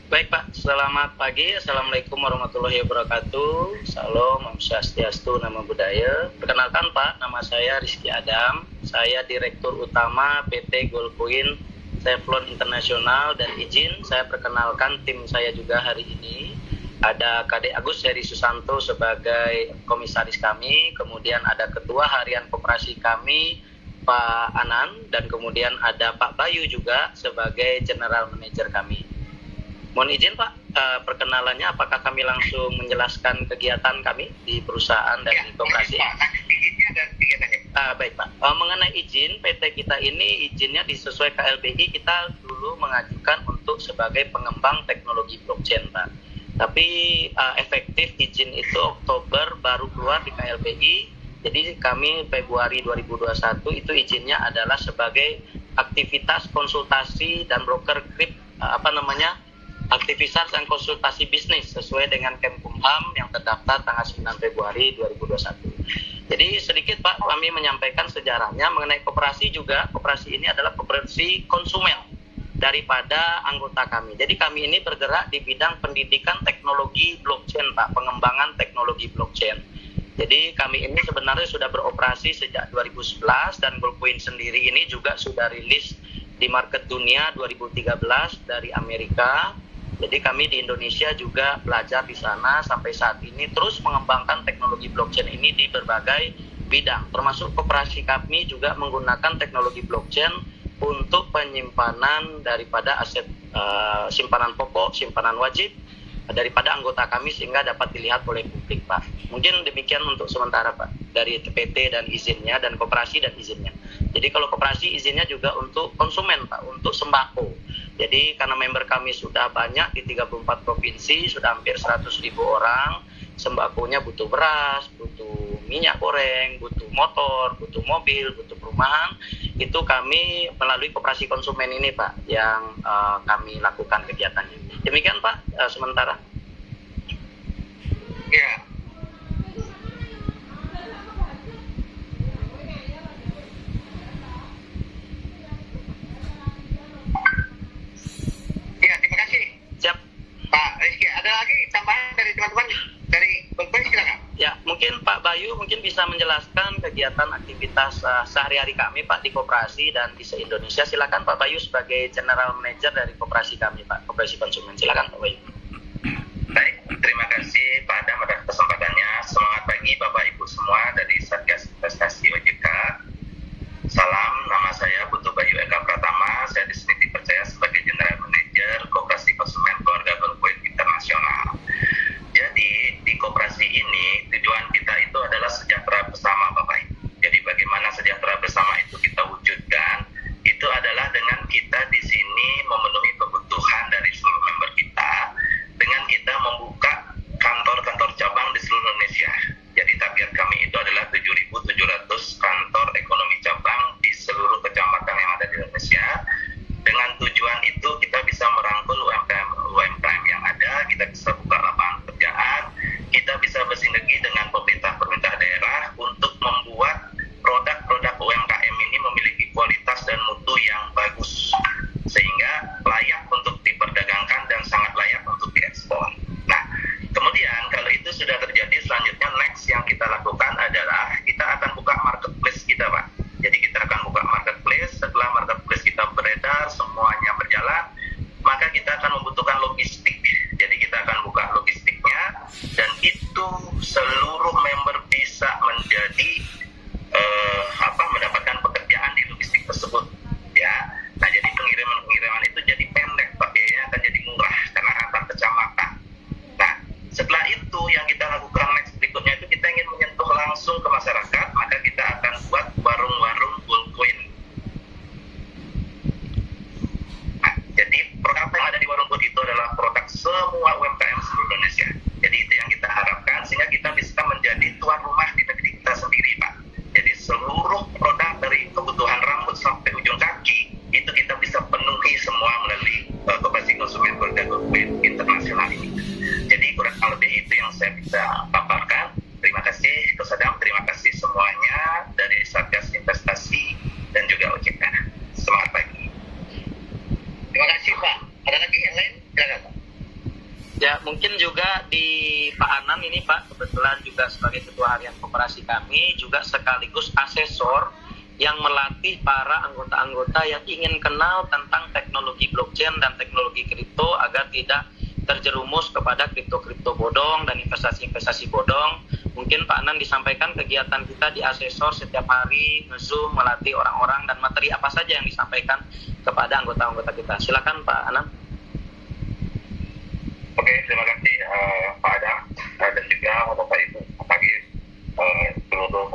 Baik Pak, selamat pagi. Assalamualaikum warahmatullahi wabarakatuh. Salam, Om Swastiastu, Namo Buddhaya. Perkenalkan Pak, nama saya Rizky Adam. Saya Direktur Utama PT Goldcoin Teflon Internasional dan izin saya perkenalkan tim saya juga hari ini. Ada Kade Agus Heri Susanto sebagai komisaris kami, kemudian ada Ketua Harian Koperasi kami, Pak Anan, dan kemudian ada Pak Bayu juga sebagai General Manager kami. Mohon izin Pak, perkenalannya apakah kami langsung menjelaskan kegiatan kami di perusahaan dan di koperasi? Pak, lanjut izinnya dan kegiatannya. Baik Pak, mengenai izin PT kita ini izinnya sesuai KLBI kita dulu mengajukan untuk sebagai pengembang teknologi blockchain Pak. Tapi efektif izin itu Oktober baru keluar di KLBI. Jadi kami Februari 2021 itu izinnya adalah sebagai aktivitas konsultasi dan broker aktivitas dan konsultasi bisnis sesuai dengan Kemkumham yang terdaftar tanggal 9 Februari 2021. Jadi sedikit Pak kami menyampaikan sejarahnya mengenai koperasi juga. Koperasi ini adalah koperasi konsumen daripada anggota kami. Jadi kami ini bergerak di bidang pendidikan teknologi blockchain Pak, pengembangan teknologi blockchain. Jadi kami ini sebenarnya sudah beroperasi sejak 2011 dan Goldcoin sendiri ini juga sudah rilis di market dunia 2013 dari Amerika. Jadi kami di Indonesia juga belajar di sana sampai saat ini terus mengembangkan teknologi blockchain ini di berbagai bidang. Termasuk koperasi kami juga menggunakan teknologi blockchain untuk penyimpanan daripada aset simpanan pokok, simpanan wajib daripada anggota kami sehingga dapat dilihat oleh publik Pak. Mungkin demikian untuk sementara Pak dari PT dan izinnya dan koperasi dan izinnya. Jadi kalau koperasi izinnya juga untuk konsumen Pak, untuk sembako. Jadi karena member kami sudah banyak di 34 provinsi, sudah hampir 100.000 orang, sembakonya butuh beras, butuh minyak goreng, butuh motor, butuh mobil, butuh perumahan. Itu kami melalui koperasi konsumen ini Pak yang kami lakukan kegiatannya. Demikian Pak sementara. Ya. Ya, terima kasih Siap. Pak Rizky. Ada lagi tambahan dari teman-teman dari Goldcoin, silakan. Ya, mungkin Pak Bayu mungkin bisa menjelaskan kegiatan aktivitas sehari-hari kami Pak di koperasi dan di se-Indonesia. Silakan Pak Bayu sebagai General Manager dari koperasi kami Pak, koperasi konsumen. Silakan Pak Bayu. Baik, terima kasih Pak Adam atas kesempatannya. Semangat pagi Bapak Ibu semua dari Satgas Investasi OJK. Salam, nama saya Putu Bayu Eka Pratama. Saya di sini dipercaya sebagai General Manager Koperasi Konsumen Keluarga Goldcoin Internasional. Jadi di koperasi ini tujuan kita itu adalah sejahtera bersama Bapak Ibu. Jadi bagaimana sejahtera bersama itu kita wujudkan? Itu adalah dengan kita di sini memenuhi kebutuhan dari seluruh member kita dengan kita membuka kantor-kantor cabang di seluruh Indonesia. Jadi target kami itu adalah 7.700 kantor ekonomi cabang di seluruh kecamatan yang ada di Indonesia. Dengan tujuan itu kita bisa merangkul UMKM yang ada, kita bisa buka lapangan pekerjaan, kita bisa bersinergi seluruh member bisa menjadi mendapatkan pekerjaan di logistik tersebut, ya. Nah, jadi pengiriman itu jadi pendek, Pak, biayanya akan jadi murah karena antar kecamatan. Nah, setelah itu yang kita lakukan next berikutnya itu kita ingin menyentuh langsung ke masyarakat, maka kita akan buat warung-warung Goldcoin. Nah, jadi produk yang ada di warung Gold itu adalah produk semua UMKM seluruh Indonesia. Jadi itu yang kita harapkan sehingga kita bisa menjadi tuan rumah di negeri kita sendiri, Pak. Jadi seluruh produk dari kebutuhan rambut sampai ujung kaki itu kita bisa penuhi semua melalui Koperasi Konsumen Produk Goldcoin Internasional ini. Jadi kurang lebih itu yang saya bisa paparkan. Terima kasih Kosadam, terima kasih semuanya dari Satgas Investasi dan juga OJK. Semangat pagi. Terima kasih Pak. Ada lagi yang lain? Silakan Pak. Ya, mungkin juga di Pak Anam ini Pak, kebetulan juga sebagai Ketua Harian Koperasi kami, juga sekaligus asesor yang melatih para anggota-anggota yang ingin kenal tentang teknologi blockchain dan teknologi kripto agar tidak terjerumus kepada kripto-kripto bodong dan investasi-investasi bodong. Mungkin Pak Anam disampaikan kegiatan kita di asesor setiap hari, nge-zoom, melatih orang-orang dan materi apa saja yang disampaikan kepada anggota-anggota kita. Silakan Pak Anam. Oke, terima kasih Pak Adam dan juga Bapak Ibu bagi seluruh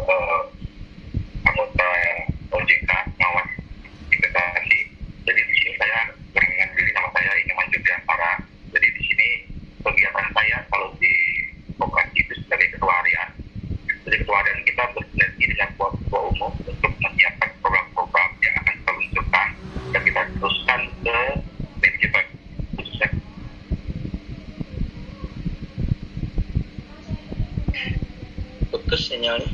anggota OJK Mawas Investasi. Jadi di sini saya dengan diri nama saya Iman Judiantara. Jadi di sini kegiatan saya kalau di koperasi itu sebagai ketua harian. Jadi ketua harian kita bersinergi dengan ketua umum untuk menyiapkan program-program yang akan kita luncurkan dan kita teruskan ke manajemen khususnya. Putus sinyalnya.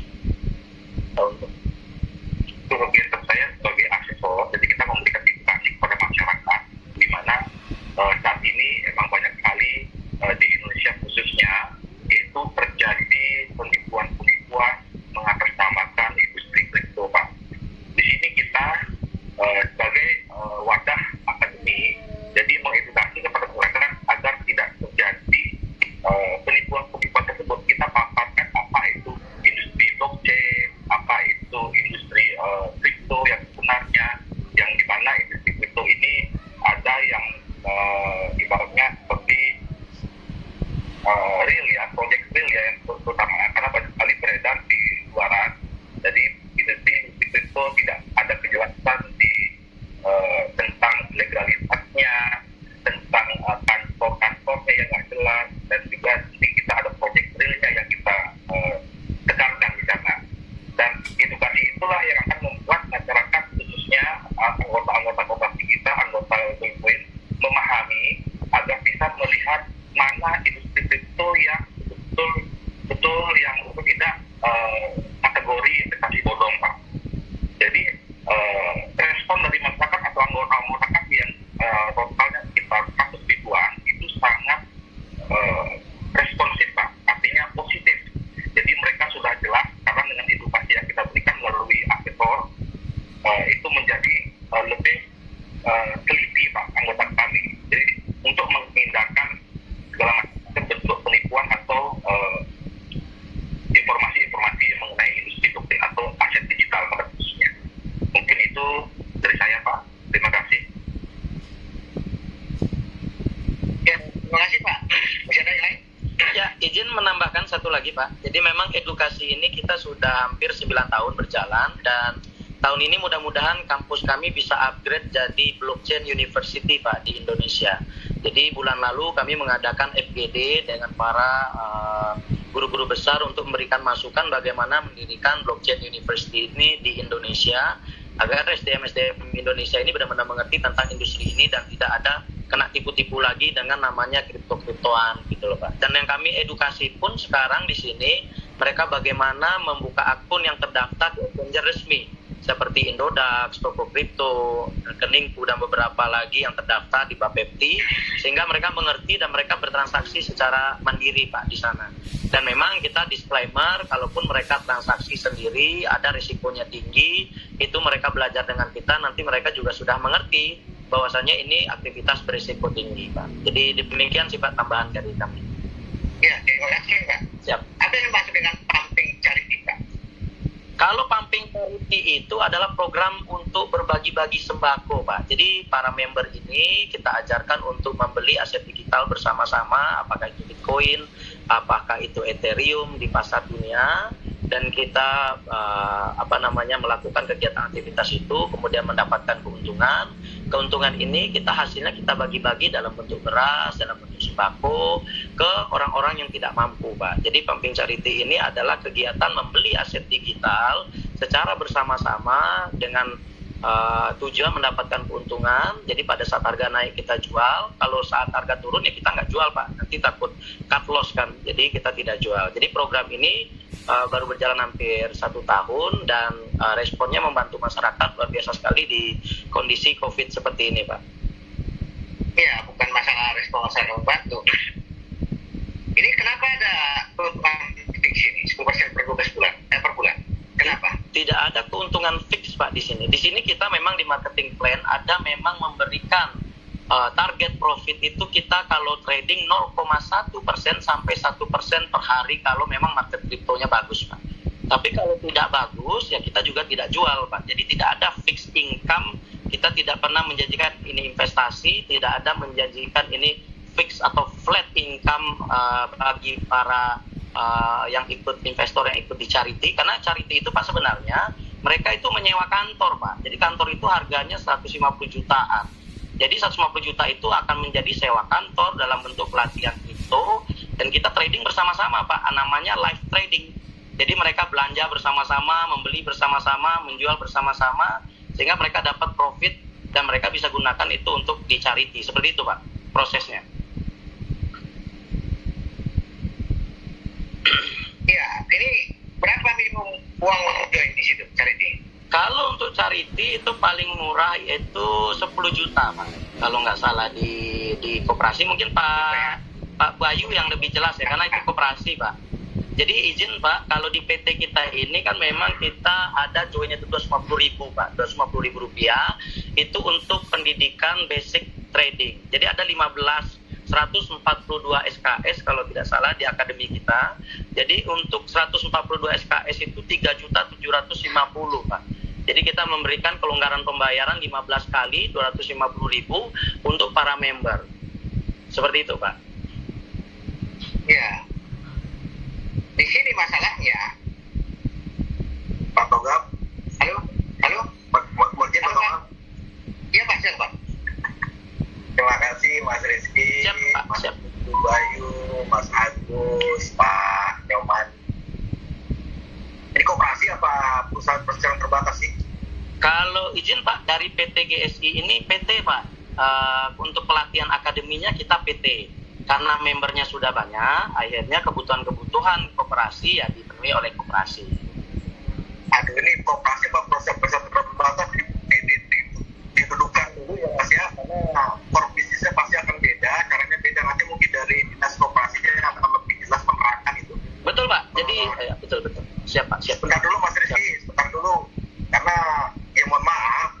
Untuk kegiatan saya sebagai asesor, jadi kita memberikan edukasi kepada masyarakat di mana saat ini emang banyak sekali di Indonesia khususnya itu terjadi penipuan-penipuan mengatasnamakan industri kripto, Pak. Di sini kita sebagai wadah akademi jadi mengedukasi kepada masyarakat agar tidak terjadi penipuan-penipuan tersebut. Kita paparkan apa itu industri blockchain, apa itu industri kripto yang sebenarnya, yang di mana industri kripto ini ada yang ibaratnya seperti real ya, project real ya, yang terutama karena banyak sekali beredar di luaran. Jadi industri kripto tidak ada kejelasan di tentang legalitasnya, tentang kantor-kantornya yang nggak jelas, dan juga di kita ada project realnya yang kita tekankan di sana. Dan edukasi itulah yang akan membuat masyarakat khususnya anggota-anggota koperasi kita, anggota Goldcoin memahami agar bisa melihat mana industri kripto yang betul yang tidak kategori investasi bodong, Pak. Jadi respon dari masyarakat atau anggota kami yang totalnya sekitar 100 ribuan itu sangat responsif, Pak. Artinya positif. Jadi mereka sudah jelas karena dengan edukasi yang kita berikan melalui asesor itu menjadi lebih teliti, Pak, anggota kami. Jadi untuk menghindarkan segala macam bentuk penipuan atau informasi-informasi mengenai industri blockchain atau aset digital pada khususnya. Mungkin itu dari saya, Pak. Terima kasih. Ya, terima kasih Pak. Masih ada yang lain? Ya, izin menambahkan satu lagi Pak. Jadi memang edukasi ini kita sudah hampir 9 tahun berjalan dan tahun ini mudah-mudahan kampus kami bisa upgrade jadi blockchain university Pak di Indonesia. Jadi bulan lalu kami mengadakan FGD dengan para guru-guru besar untuk memberikan masukan bagaimana mendirikan blockchain university ini di Indonesia agar SDM-SDM Indonesia ini benar-benar mengerti tentang industri ini dan tidak ada kena tipu-tipu lagi dengan namanya kripto-kriptoan gitu loh Pak. Dan yang kami edukasi pun sekarang di sini mereka bagaimana membuka akun yang terdaftar di exchange resmi seperti Indodax, Toko Kripto, Rekeningku dan beberapa lagi yang terdaftar di Bapepti sehingga mereka mengerti dan mereka bertransaksi secara mandiri Pak di sana. Dan memang kita disclaimer kalaupun mereka transaksi sendiri ada risikonya tinggi, itu mereka belajar dengan kita nanti mereka juga sudah mengerti bahwasanya ini aktivitas berisiko tinggi Pak. Jadi demikian sifat tambahan dari kami. Ya, terima kasih Pak. Siap. Apa yang dimaksud dengan pumping charity Pak? Kalau pumping charity itu adalah program untuk berbagi-bagi sembako, Pak. Jadi para member ini kita ajarkan untuk membeli aset digital bersama-sama, apakah itu Bitcoin, apakah itu Ethereum di pasar dunia, dan kita melakukan kegiatan aktivitas itu, kemudian mendapatkan keuntungan. Keuntungan ini hasilnya kita bagi-bagi dalam bentuk beras, dalam bentuk sembako ke orang-orang yang tidak mampu, Pak. Jadi pumping charity ini adalah kegiatan membeli aset digital secara bersama-sama dengan tujuan mendapatkan keuntungan. Jadi pada saat harga naik kita jual, kalau saat harga turun ya kita nggak jual, Pak. Nanti takut cut loss kan, jadi kita tidak jual. Jadi program ini baru berjalan hampir 1 tahun dan responnya membantu masyarakat luar biasa sekali di kondisi COVID seperti ini, Pak. Ya, bukan masalah respon masyarakat membantu. Ini kenapa ada keuntungan fix ini 10% per 12 bulan? Per bulan. Kenapa? Tidak ada keuntungan fix, Pak, di sini. Di sini kita memang di marketing plan ada memang memberikan target profit itu kita kalau trading 0,1% sampai 1% per hari kalau memang market kriptonya bagus, Pak. Tapi kalau tidak bagus ya kita juga tidak jual, Pak. Jadi tidak ada fixed income, kita tidak pernah menjanjikan ini investasi, tidak ada menjanjikan ini fix atau flat income bagi para yang ikut investor yang ikut di charity. Karena charity itu, Pak, sebenarnya mereka itu menyewa kantor, Pak. Jadi kantor itu harganya 150 jutaan. Jadi 150 juta itu akan menjadi sewa kantor dalam bentuk pelatihan kripto, dan kita trading bersama-sama, Pak. Namanya live trading. Jadi mereka belanja bersama-sama, membeli bersama-sama, menjual bersama-sama, sehingga mereka dapat profit dan mereka bisa gunakan itu untuk di charity. Seperti itu, Pak, prosesnya. Ya, ini berapa minimum uang join di situ charity? Kalau untuk charity itu paling murah yaitu 10 juta, Pak. Kalau nggak salah di koperasi, mungkin Pak Bayu yang lebih jelas ya, karena itu koperasi, Pak. Jadi izin, Pak, kalau di PT kita ini kan memang kita ada joinnya itu 250.000, Pak. 250.000 rupiah itu untuk pendidikan basic trading. Jadi ada 142 SKS kalau tidak salah di akademi kita. Jadi untuk 142 SKS itu 3.750.000, Pak. Jadi kita memberikan kelonggaran pembayaran 15 kali 250.000 untuk para member. Seperti itu, Pak. Ya. Di sini masalahnya. Pak Togam, Halo? Pak Morjin, Pak Togam. Iya, Pak, siapa? Terima kasih Mas Rizky, Siap, Pak. Mas Siap. Bayu, Mas Agus, Pak Nyoman. Ini koperasi apa perusahaan perseroan terbatas sih? Kalau izin, Pak, dari PT GSI ini PT, Pak. Untuk pelatihan akademinya kita PT. Karena membernya sudah banyak, akhirnya kebutuhan-kebutuhan koperasi ya dipenuhi oleh koperasi. Aduh, ini koperasi apa perusahaan terbatas didudukan dulu ya, Mas ya, karena core bisnisnya pasti akan beda, caranya beda, nanti mungkin dari dinas koperasinya yang akan lebih jelas menerangkan itu. Betul, Pak. Jadi betul. Siap, Pak. Siap. Sebentar dulu Mas Rizky, sebentar dulu, karena ya mohon maaf,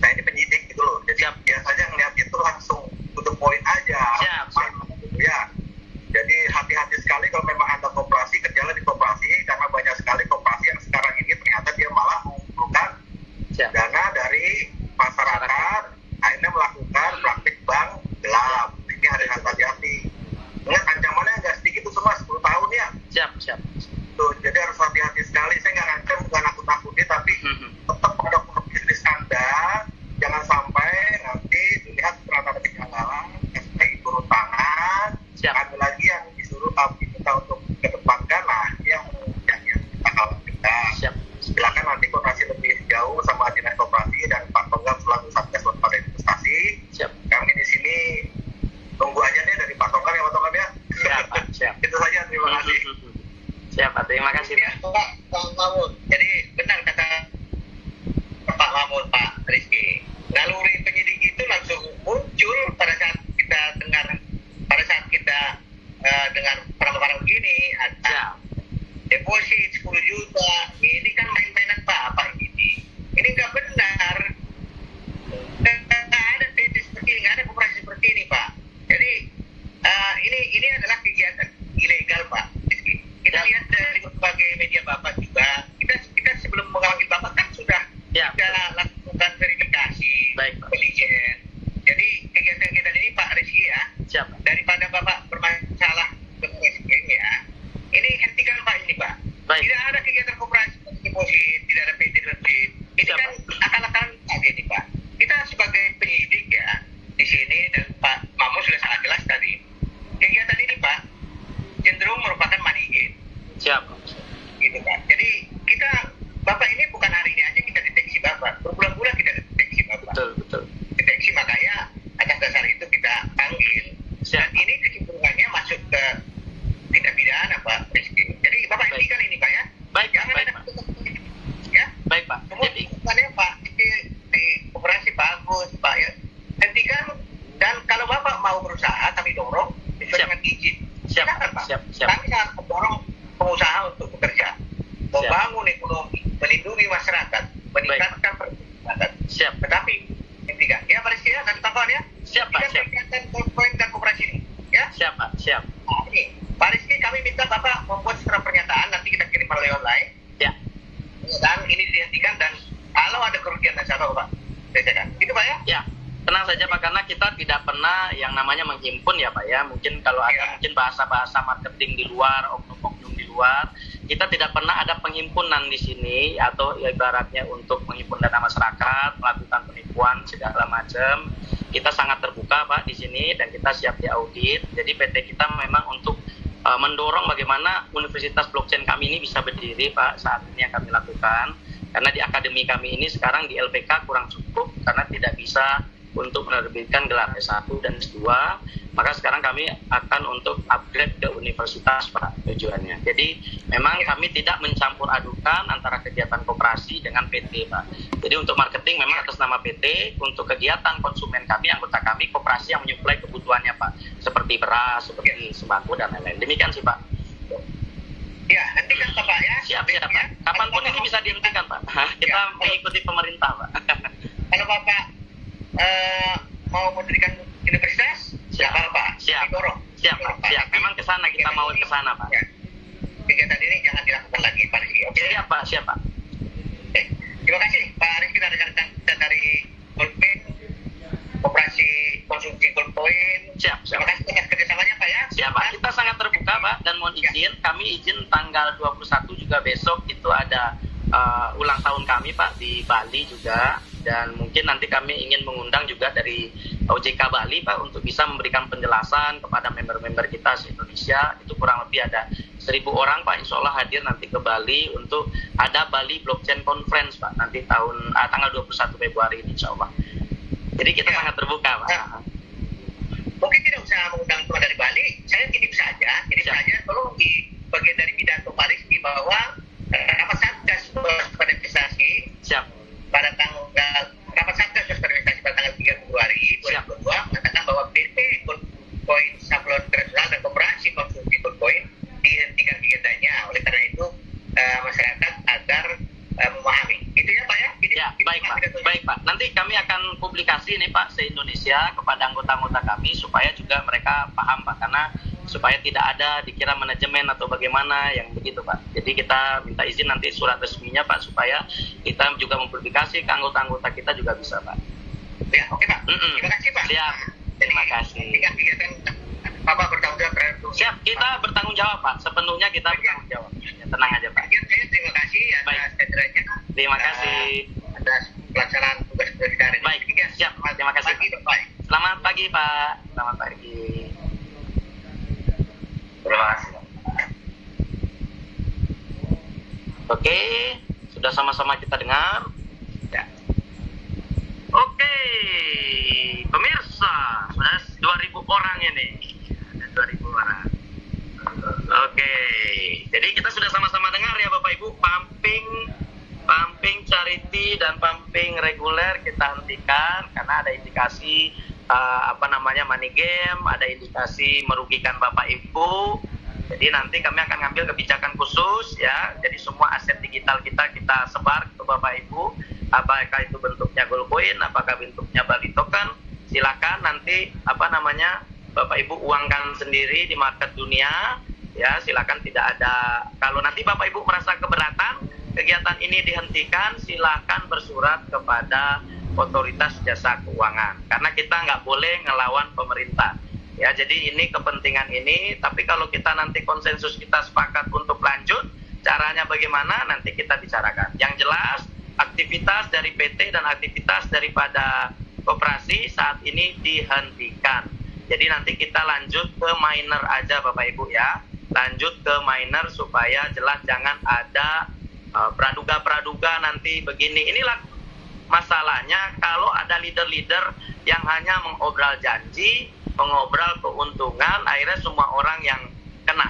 saya ini penyidik gitu loh, jadi biasanya ngeliat itu langsung to the point aja. Siap. Gitu ya. Jadi hati-hati sekali kalau memang Anda koperasi, kerjalah di koperasi, karena banyak sekali koperasi yang sekarang ini ternyata dia malah mengumpulkan dana dari masyarakat, akhirnya melakukan praktik bank gelap. Ini harus hati-hati. Ingat ancamannya nggak sedikit itu semua 10 tahun ya. Siap. Tuh, jadi harus hati-hati sekali. Saya nggak ngancam, bukan nakut-nakuti, tapi tetap pada bisnis Anda jangan sampai nanti dilihat ternyata ada kejanggalan, SPI turun tangan, ada lagi yang disuruh kita untuk kedepankan, nah yang kita khawatirkan. Silakan nanti koordinasi lebih jauh sama dinas koperasi dan Pak Togam selaku Satgas Waspada Investasi. Kami di sini tunggu aja deh dari Pak Togam ya, Pak Togam ya. Siap. Itu saja, terima kasih. Siap, Pak. Terima kasih, Pak. Pak Mahmud. Jadi benar kata Pak Mahmud, Pak Rizky. Naluri penyidik itu langsung muncul pada saat kita dengar, dengar perang-perang begini, ada deposit 10 juta. Ini kan main-mainan Pak ini. Ini nggak benar. Nggak ada PT seperti ini, nggak ada koperasi seperti ini, Pak. Jadi ini adalah Siap, Silakan, Pak. siap, siap. Kami sangat mendorong pengusaha untuk bekerja, membangun ekonomi, melindungi masyarakat, meningkatkan perlindungan. Siap. Tetapi intikan, ya Pak Rizky ya, dan tambahan ya. Siap, Pak, Ini kan siap. kegiatan poin dan koperasi ini, ya. Siap, Pak. Siap. Nah, ini Pak Rizky, kami minta Bapak membuat surat pernyataan, nanti kita kirim melalui online, Ya. dan ini dihentikan, dan kalau ada kerugian nasabah Bapak selesaikan. Gitu Pak ya. Ya, tenang saja Pak, karena kita tidak pernah yang namanya menghimpun ya Pak ya. Mungkin kalau ada Ya. mungkin bahasa-bahasa marketing di luar, oknum-oknum di luar, kita tidak pernah ada penghimpunan di sini, atau ya ibaratnya untuk menghimpun dana masyarakat, melakukan penipuan segala macam. Kita sangat terbuka Pak di sini, dan kita siap diaudit. Jadi PT kita memang untuk mendorong bagaimana Universitas Blockchain kami ini bisa berdiri Pak, saat ini yang kami lakukan. Karena di akademi kami ini sekarang di LPK kurang cukup, karena tidak bisa untuk menerbitkan gelar S1 dan S2, maka sekarang kami akan untuk upgrade ke universitas Pak tujuannya. Jadi memang kami tidak mencampur adukan antara kegiatan koperasi dengan PT Pak. Jadi untuk marketing memang atas nama PT, untuk kegiatan konsumen kami, anggota kami, koperasi yang menyuplai kebutuhannya Pak, seperti beras, seperti sembako dan lain-lain. Demikian sih Pak. Ya, hentikan Pak ya. Siap Pak. Kapanpun ini bisa dihentikan Pak. Kita mengikuti pemerintah Pak. Kalau Bapak mau mendirikan universitas, Siap. Bapak Siap. didorong. Siap Pak. Siap. Memang ke sana kita mau ke sana Pak. Ya. Kegiatan ini jangan dilakukan lagi Pak Rizky. Oke. Siap Pak. Siap Pak. Oke. Terima kasih Pak Rizky dari rekan-rekan dari Goldpoint, Koperasi Konsumsi Goldpoint. Siap. Siap. Terima kasih atas kerjasamanya Pak ya. Siap Pak, kita sangat terbuka Pak, dan mohon izin, kami izin tanggal 21 juga besok itu ada ulang tahun kami Pak di Bali juga, dan mungkin nanti kami ingin mengundang juga dari OJK Bali Pak untuk bisa memberikan penjelasan kepada member-member kita se-Indonesia. Itu kurang lebih ada 1.000 orang Pak, insya Allah hadir nanti ke Bali untuk ada Bali Blockchain Conference Pak, nanti tanggal 21 Februari ini insya Allah. Jadi kita sangat terbuka Pak. Mungkin tidak usah mengundang tuan dari Bali, saya titip saja tolong di bagian dari pidato Pak Rizky bahwa rapat satgas pada investasi Siap. pada rapat satgas pada investasi pada tanggal 3 Februari 2022 mengatakan bahwa PT Goldpoint Sablon Internasional dan Koperasi Konsumsi Goldpoint dihentikan kegiatannya. Oleh karena itu masyarakat agar memahami. Gitu ya Pak ya? Ya, baik Pak. Baik Pak. Nanti kami akan publikasi nih Pak se-Indonesia kepada anggota-anggota kami supaya juga mereka paham Pak, karena supaya tidak ada dikira manajemen atau bagaimana yang begitu Pak. Jadi kita minta izin nanti surat resminya Pak, supaya kita juga mempublikasi ke anggota-anggota kita juga bisa Pak. Ya, oke Pak. Terima kasih Pak. Siap. Terima kasih. Hentikan kegiatan Bapak bertanggung jawab terhadap Siap, kita bertanggung jawab Pak. Sepenuhnya kita bertanggung jawab. Ya, tenang aja Pak. Terima kasih atas kehadirannya. Terima kasih. Atas pelaksanaan tugas hari ini. Baik, siap. Terima kasih. Pak. Selamat pagi Pak. Selamat pagi. Terima kasih. Oke, sudah sama-sama kita dengar. Ya. Oke, pemirsa, sudah 2.000 orang ini. Ada 2.000 orang. Oke, jadi kita sudah sama-sama dengar ya Bapak Ibu, pumping charity dan pumping reguler kita hentikan karena ada indikasi money game, ada indikasi merugikan Bapak Ibu. Jadi nanti kami akan ngambil kebijakan khusus ya. Jadi semua aset digital kita sebar ke Bapak Ibu. Apakah itu bentuknya Goldpoint, apakah bentuknya Bali Token, silakan nanti Bapak Ibu uangkan sendiri di market dunia. Ya, silakan, tidak ada. Kalau nanti Bapak Ibu merasa keberatan kegiatan ini dihentikan, silakan bersurat kepada Otoritas Jasa Keuangan, karena kita nggak boleh ngelawan pemerintah. Ya, jadi ini kepentingan ini, tapi kalau kita nanti konsensus kita sepakat untuk lanjut, caranya bagaimana nanti kita bicarakan. Yang jelas, aktivitas dari PT dan aktivitas daripada koperasi saat ini dihentikan. Jadi nanti kita lanjut ke minor aja Bapak Ibu ya, lanjut ke minor supaya jelas, jangan ada praduga-praduga nanti begini. Inilah masalahnya kalau ada leader-leader yang hanya mengobral janji, mengobral keuntungan, akhirnya semua orang yang kena.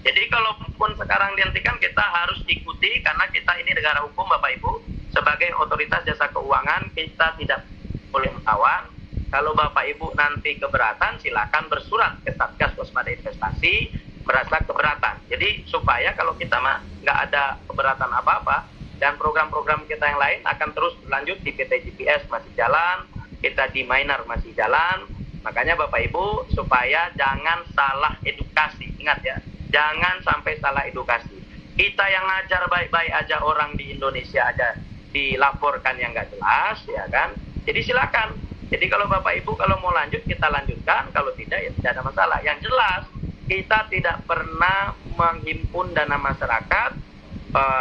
Jadi kalaupun sekarang dihentikan, kita harus ikuti karena kita ini negara hukum Bapak Ibu. Sebagai Otoritas Jasa Keuangan, kita tidak boleh melawan. Kalau Bapak Ibu nanti keberatan, silakan bersurat ke Satgas Waspada Investasi merasa keberatan. Jadi supaya kalau kita mah nggak ada keberatan apa-apa, dan program-program kita yang lain akan terus berlanjut di PT GPS masih jalan, kita di Miner masih jalan. Makanya Bapak Ibu supaya jangan salah edukasi. Ingat ya, jangan sampai salah edukasi. Kita yang ngajar baik-baik aja orang di Indonesia aja dilaporkan yang nggak jelas, ya kan? Jadi silakan. Jadi kalau Bapak Ibu kalau mau lanjut kita lanjutkan, kalau tidak ya tidak ada masalah. Yang jelas kita tidak pernah menghimpun dana masyarakat,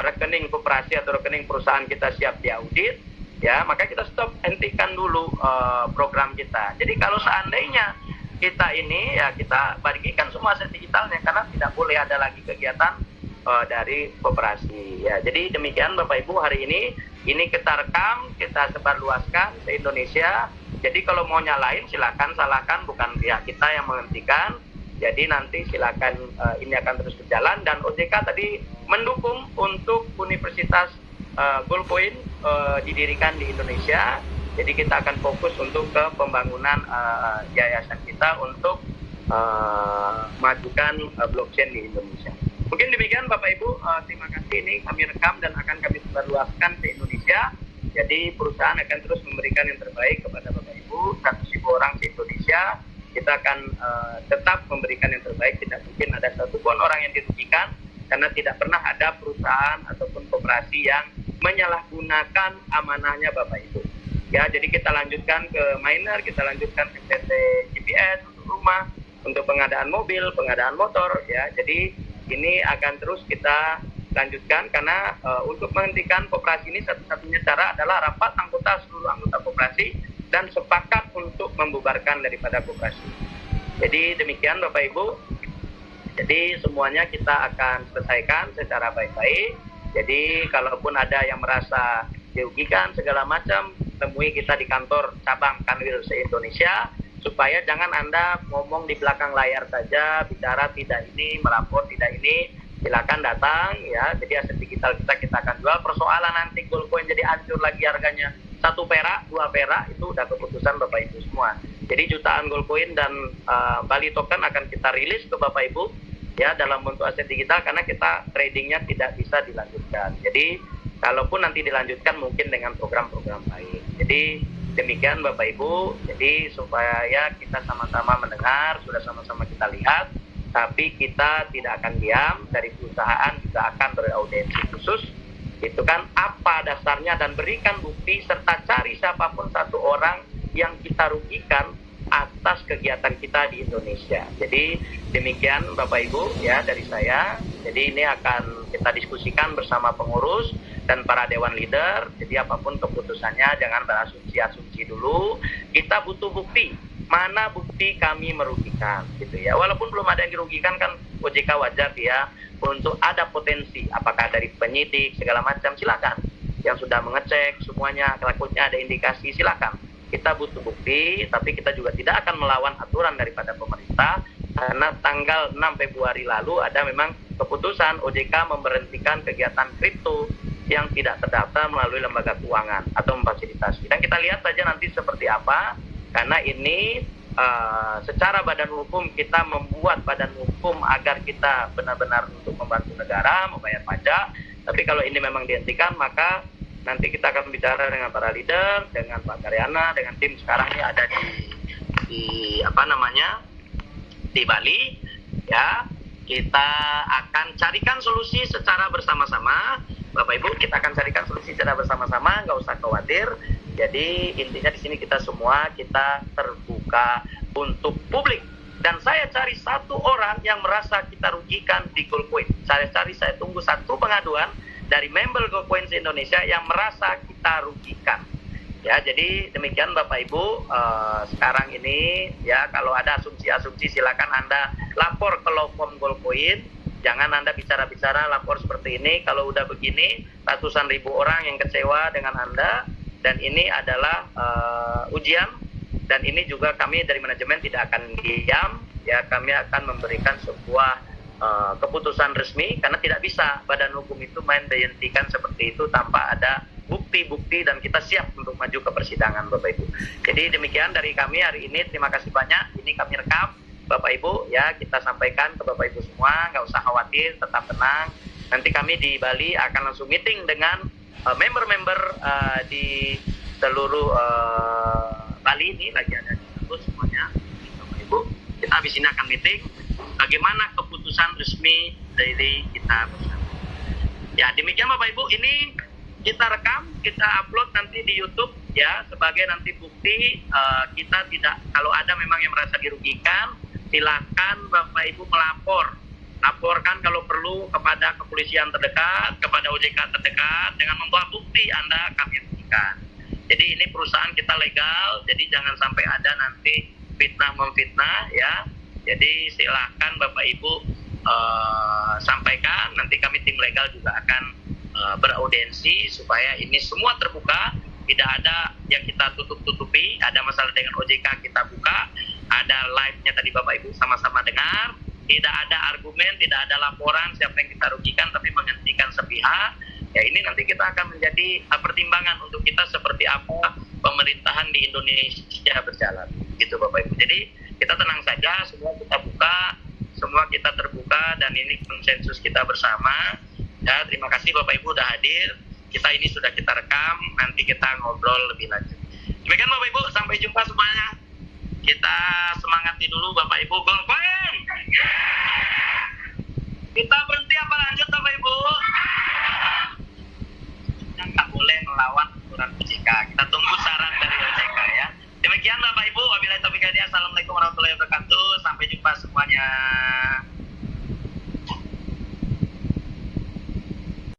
rekening koperasi atau rekening perusahaan kita siap diaudit, ya maka kita stop, hentikan dulu program kita. Jadi kalau seandainya kita ini ya kita bagikan semua aset digitalnya karena tidak boleh ada lagi kegiatan dari koperasi. Ya jadi demikian Bapak Ibu hari ini kita rekam, kita sebarluaskan se Indonesia. Jadi kalau mau nyalain silakan salahkan, bukan pihak kita yang menghentikan. Jadi nanti silakan ini akan terus berjalan, dan OJK tadi mendukung untuk Universitas Gold Point didirikan di Indonesia. Jadi kita akan fokus untuk ke pembangunan yayasan kita untuk majukan blockchain di Indonesia. Mungkin demikian Bapak Ibu, terima kasih, ini kami rekam dan akan kami sebarluaskan ke Indonesia. Jadi perusahaan akan terus memberikan yang terbaik kepada Bapak Ibu, 100.000 orang di Indonesia. Kita akan tetap memberikan yang terbaik, tidak mungkin ada satupun orang yang dirugikan, karena tidak pernah ada perusahaan ataupun koperasi yang menyalahgunakan amanahnya Bapak Ibu. Ya, jadi kita lanjutkan ke Miner, kita lanjutkan ke PT GPS untuk rumah, untuk pengadaan mobil, pengadaan motor, ya. Jadi ini akan terus kita lanjutkan karena untuk menghentikan koperasi ini satu-satunya cara adalah rapat anggota seluruh anggota koperasi dan sepakat untuk membubarkan daripada koperasi. Jadi demikian Bapak Ibu. Jadi semuanya kita akan selesaikan secara baik-baik. Jadi kalaupun ada yang merasa dirugikan segala macam, temui kita di kantor cabang Kanwil se-Indonesia, supaya jangan Anda ngomong di belakang layar saja, bicara tidak ini, melapor tidak ini. Silakan datang ya. Jadi aset digital kita akan jual. Persoalan nanti gold coin jadi hancur lagi harganya 1 perak, 2 perak, itu udah keputusan Bapak Ibu semua. Jadi jutaan gold coin dan Bali token akan kita rilis ke Bapak Ibu ya dalam bentuk aset digital, karena kita tradingnya tidak bisa dilanjutkan. Jadi kalaupun nanti dilanjutkan mungkin dengan program-program lain. Jadi demikian Bapak Ibu. Jadi supaya kita sama-sama mendengar, sudah sama-sama kita lihat, tapi kita tidak akan diam. Dari perusahaan juga akan beraudiensi khusus, itu kan apa dasarnya, dan berikan bukti serta cari siapapun satu orang yang kita rugikan atas kegiatan kita di Indonesia. Jadi demikian Bapak Ibu ya dari saya. Jadi ini akan kita diskusikan bersama pengurus dan para dewan leader. Jadi apapun keputusannya jangan berasumsi-asumsi dulu. Kita butuh bukti. Mana bukti kami merugikan gitu ya. Walaupun belum ada yang dirugikan kan OJK wajar dia untuk ada potensi apakah dari penyidik segala macam, silakan. Yang sudah mengecek semuanya takutnya ada indikasi, silakan. Kita butuh bukti, tapi kita juga tidak akan melawan aturan daripada pemerintah, karena tanggal 6 Februari lalu ada memang keputusan OJK memberhentikan kegiatan kripto yang tidak terdaftar melalui lembaga keuangan atau memfasilitasi. Dan kita lihat saja nanti seperti apa. Karena ini secara badan hukum kita membuat badan hukum agar kita benar-benar untuk membantu negara, membayar pajak. Tapi kalau ini memang dihentikan, maka nanti kita akan bicara dengan para leader, dengan Pak Karyana, dengan tim sekarang ini ada di Bali. Ya, kita akan carikan solusi secara bersama-sama. Bapak Ibu, kita akan carikan solusi secara bersama-sama, nggak usah khawatir. Jadi intinya di sini kita semua kita terbuka untuk publik. Dan saya cari satu orang yang merasa kita rugikan di Gold Coin. Saya tunggu satu pengaduan dari member Gold Coin Indonesia yang merasa kita rugikan. Ya, jadi demikian Bapak Ibu. Sekarang ini ya kalau ada asumsi-asumsi silakan Anda lapor ke law firm Gold Coin. Jangan Anda bicara-bicara lapor seperti ini. Kalau udah begini, ratusan ribu orang yang kecewa dengan Anda. Dan ini adalah ujian, dan ini juga kami dari manajemen tidak akan diam, ya kami akan memberikan sebuah keputusan resmi, karena tidak bisa badan hukum itu main dihentikan seperti itu tanpa ada bukti-bukti dan kita siap untuk maju ke persidangan Bapak Ibu. Jadi demikian dari kami hari ini, terima kasih banyak. Ini kami rekam Bapak Ibu ya, kita sampaikan ke Bapak Ibu semua, nggak usah khawatir, tetap tenang. Nanti kami di Bali akan langsung meeting dengan member-member di seluruh Bali ini, lagi ada di kampus semuanya Bapak Ibu. Kita habis ini akan meeting bagaimana keputusan resmi dari kita bersama. Ya demikian Bapak Ibu, ini kita rekam, kita upload nanti di YouTube ya, sebagai nanti bukti. Kita tidak, kalau ada memang yang merasa dirugikan, silakan Bapak Ibu laporkan kalau perlu kepada kepolisian terdekat, kepada OJK terdekat dengan membawa bukti Anda kami rugikan. Jadi ini perusahaan kita legal, jadi jangan sampai ada nanti fitnah memfitnah ya. Jadi silakan Bapak Ibu sampaikan, nanti kami tim legal juga akan beraudiensi supaya ini semua terbuka, tidak ada yang kita tutup-tutupi. Ada masalah dengan OJK kita buka, ada live-nya tadi Bapak Ibu sama-sama dengar, tidak ada argumen, tidak ada laporan siapa yang kita rugikan, tapi menghentikan sepihak. Ya ini nanti kita akan menjadi pertimbangan untuk kita seperti apa pemerintahan di Indonesia berjalan, gitu Bapak Ibu. Jadi kita tenang saja, semua kita buka, semua kita terbuka, dan ini konsensus kita bersama. Ya, terima kasih Bapak Ibu sudah hadir. Kita ini sudah kita rekam, nanti kita ngobrol lebih lanjut. Demikian Bapak Ibu, sampai jumpa semuanya. Kita semangati dulu Bapak Ibu. Goal point! Kita berhenti apa lanjut Bapak Ibu? Yang tak boleh melawan aturan OJK. Kita tunggu saran dari OJK ya. Demikian Bapak Ibu, wabillahi taufiq wal hidayah. Assalamualaikum warahmatullahi wabarakatuh. Sampai jumpa semuanya.